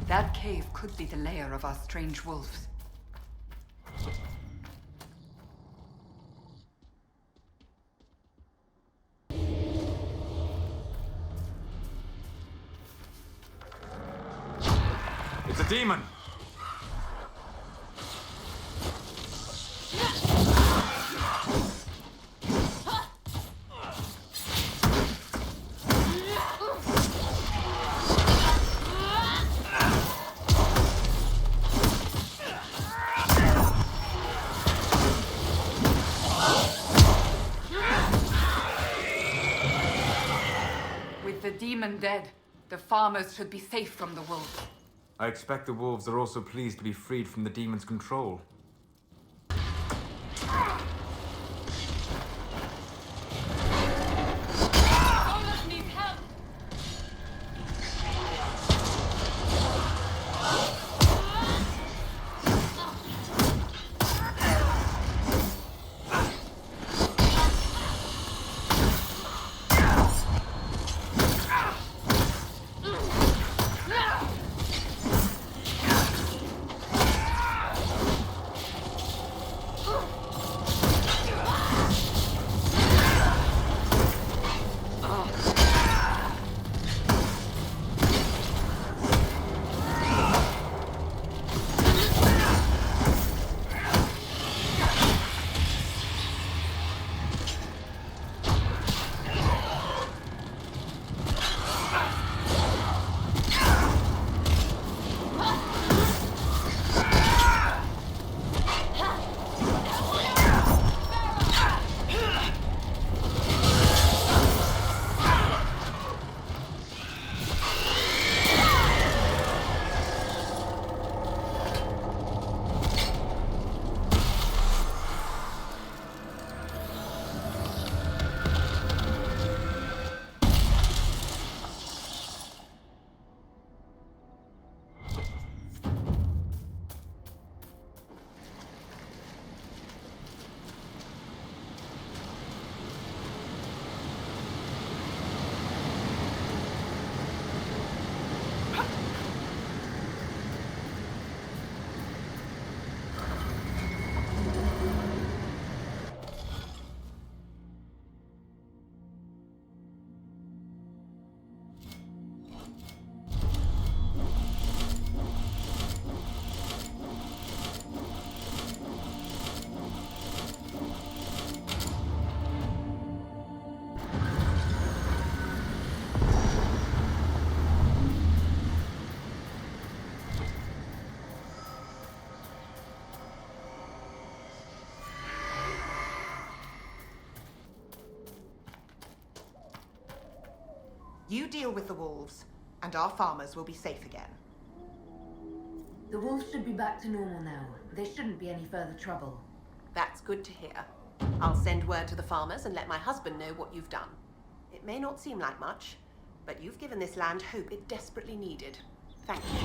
That cave could be the lair of our strange wolves.
It's a demon!
With the demon dead, the farmers should be safe from the wolves.
I expect the wolves are also pleased to be freed from the demon's control.
Olaf needs help!
You deal with the wolves, and our farmers will be safe again.
The wolves should be back to normal now. There shouldn't be any further trouble.
That's good to hear. I'll send word to the farmers and let my husband know what you've done. It may not seem like much, but you've given this land hope it desperately needed. Thank you.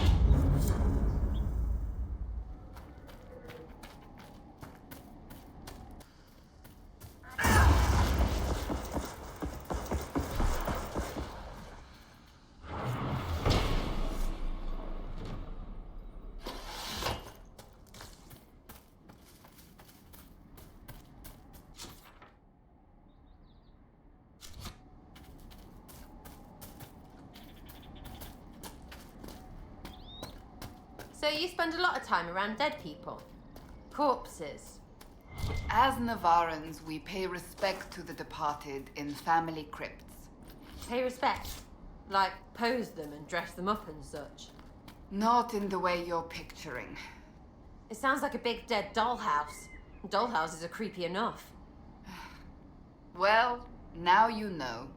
So you spend a lot of time around dead people? Corpses?
As Navarans, we pay respect to the departed in family crypts.
Pay respect? Like pose them and dress them up and such?
Not in the way you're picturing.
It sounds like a big dead dollhouse. Dollhouses are creepy enough.
Well, now you know.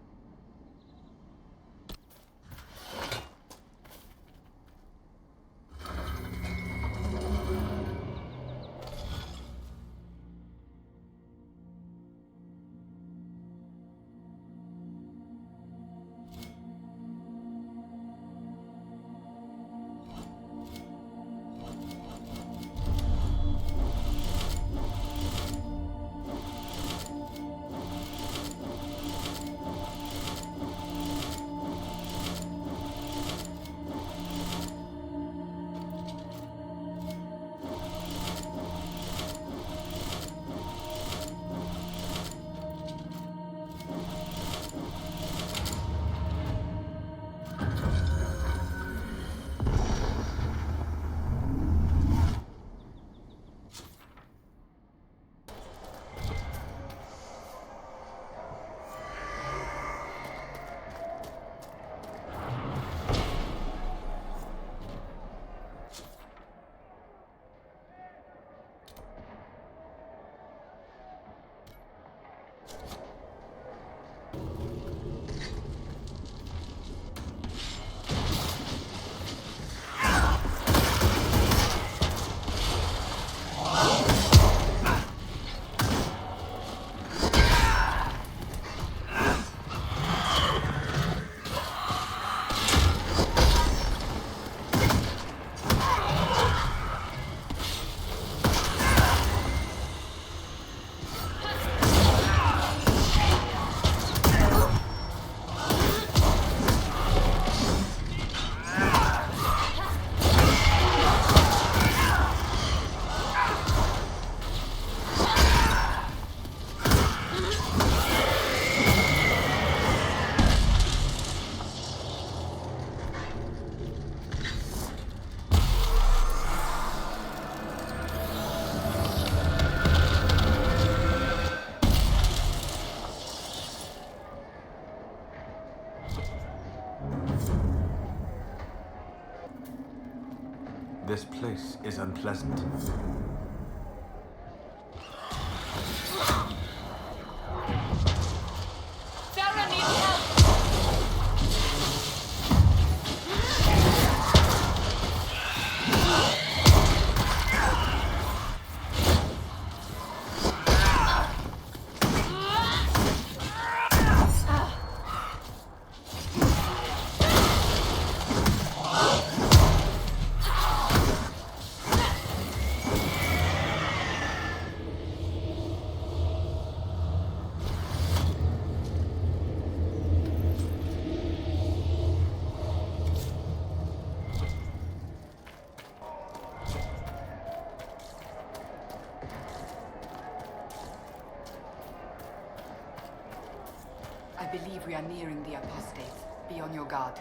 This place is unpleasant.
Sarah needs help!
I believe we are nearing the apostates. Be on your guard.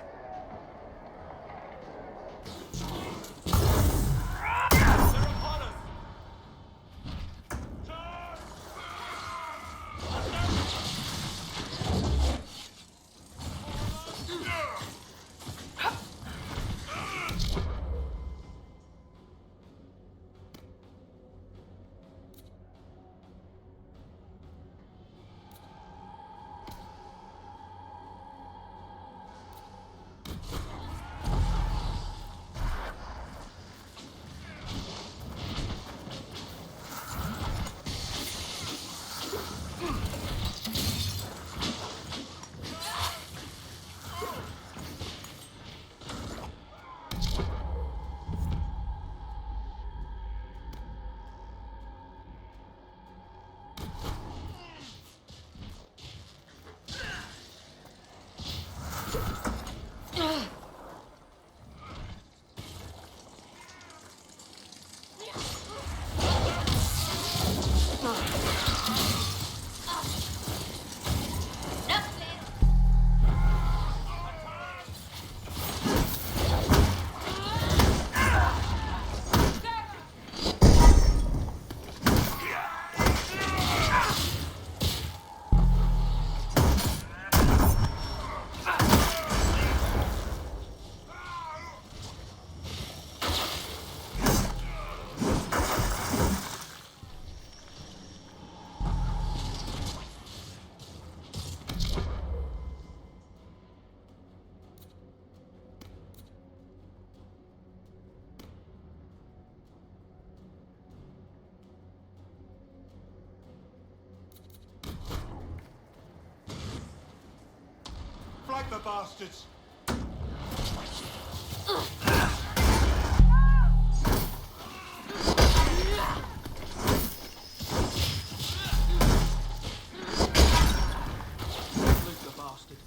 the bastards!
Loot the bastard.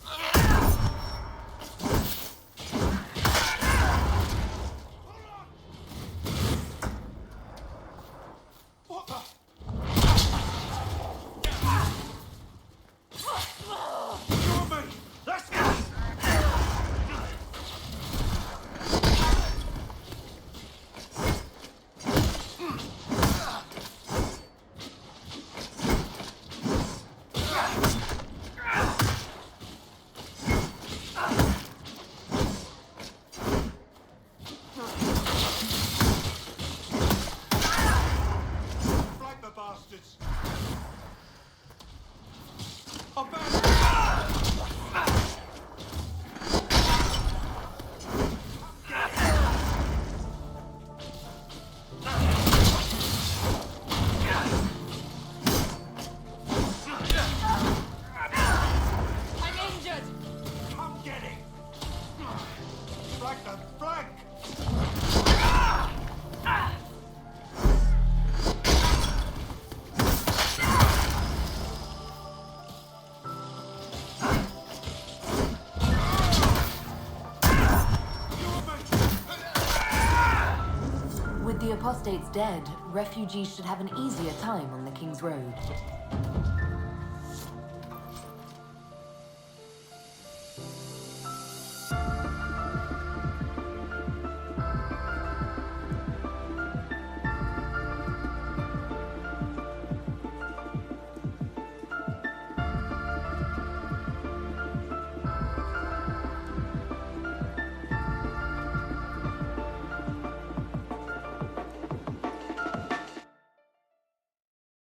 What the? You and me! Let's go! Flag the bastards! I'm back!
I'm injured!
I'm getting! Flag the flank!
With the apostates dead, refugees should have an easier time on the King's Road.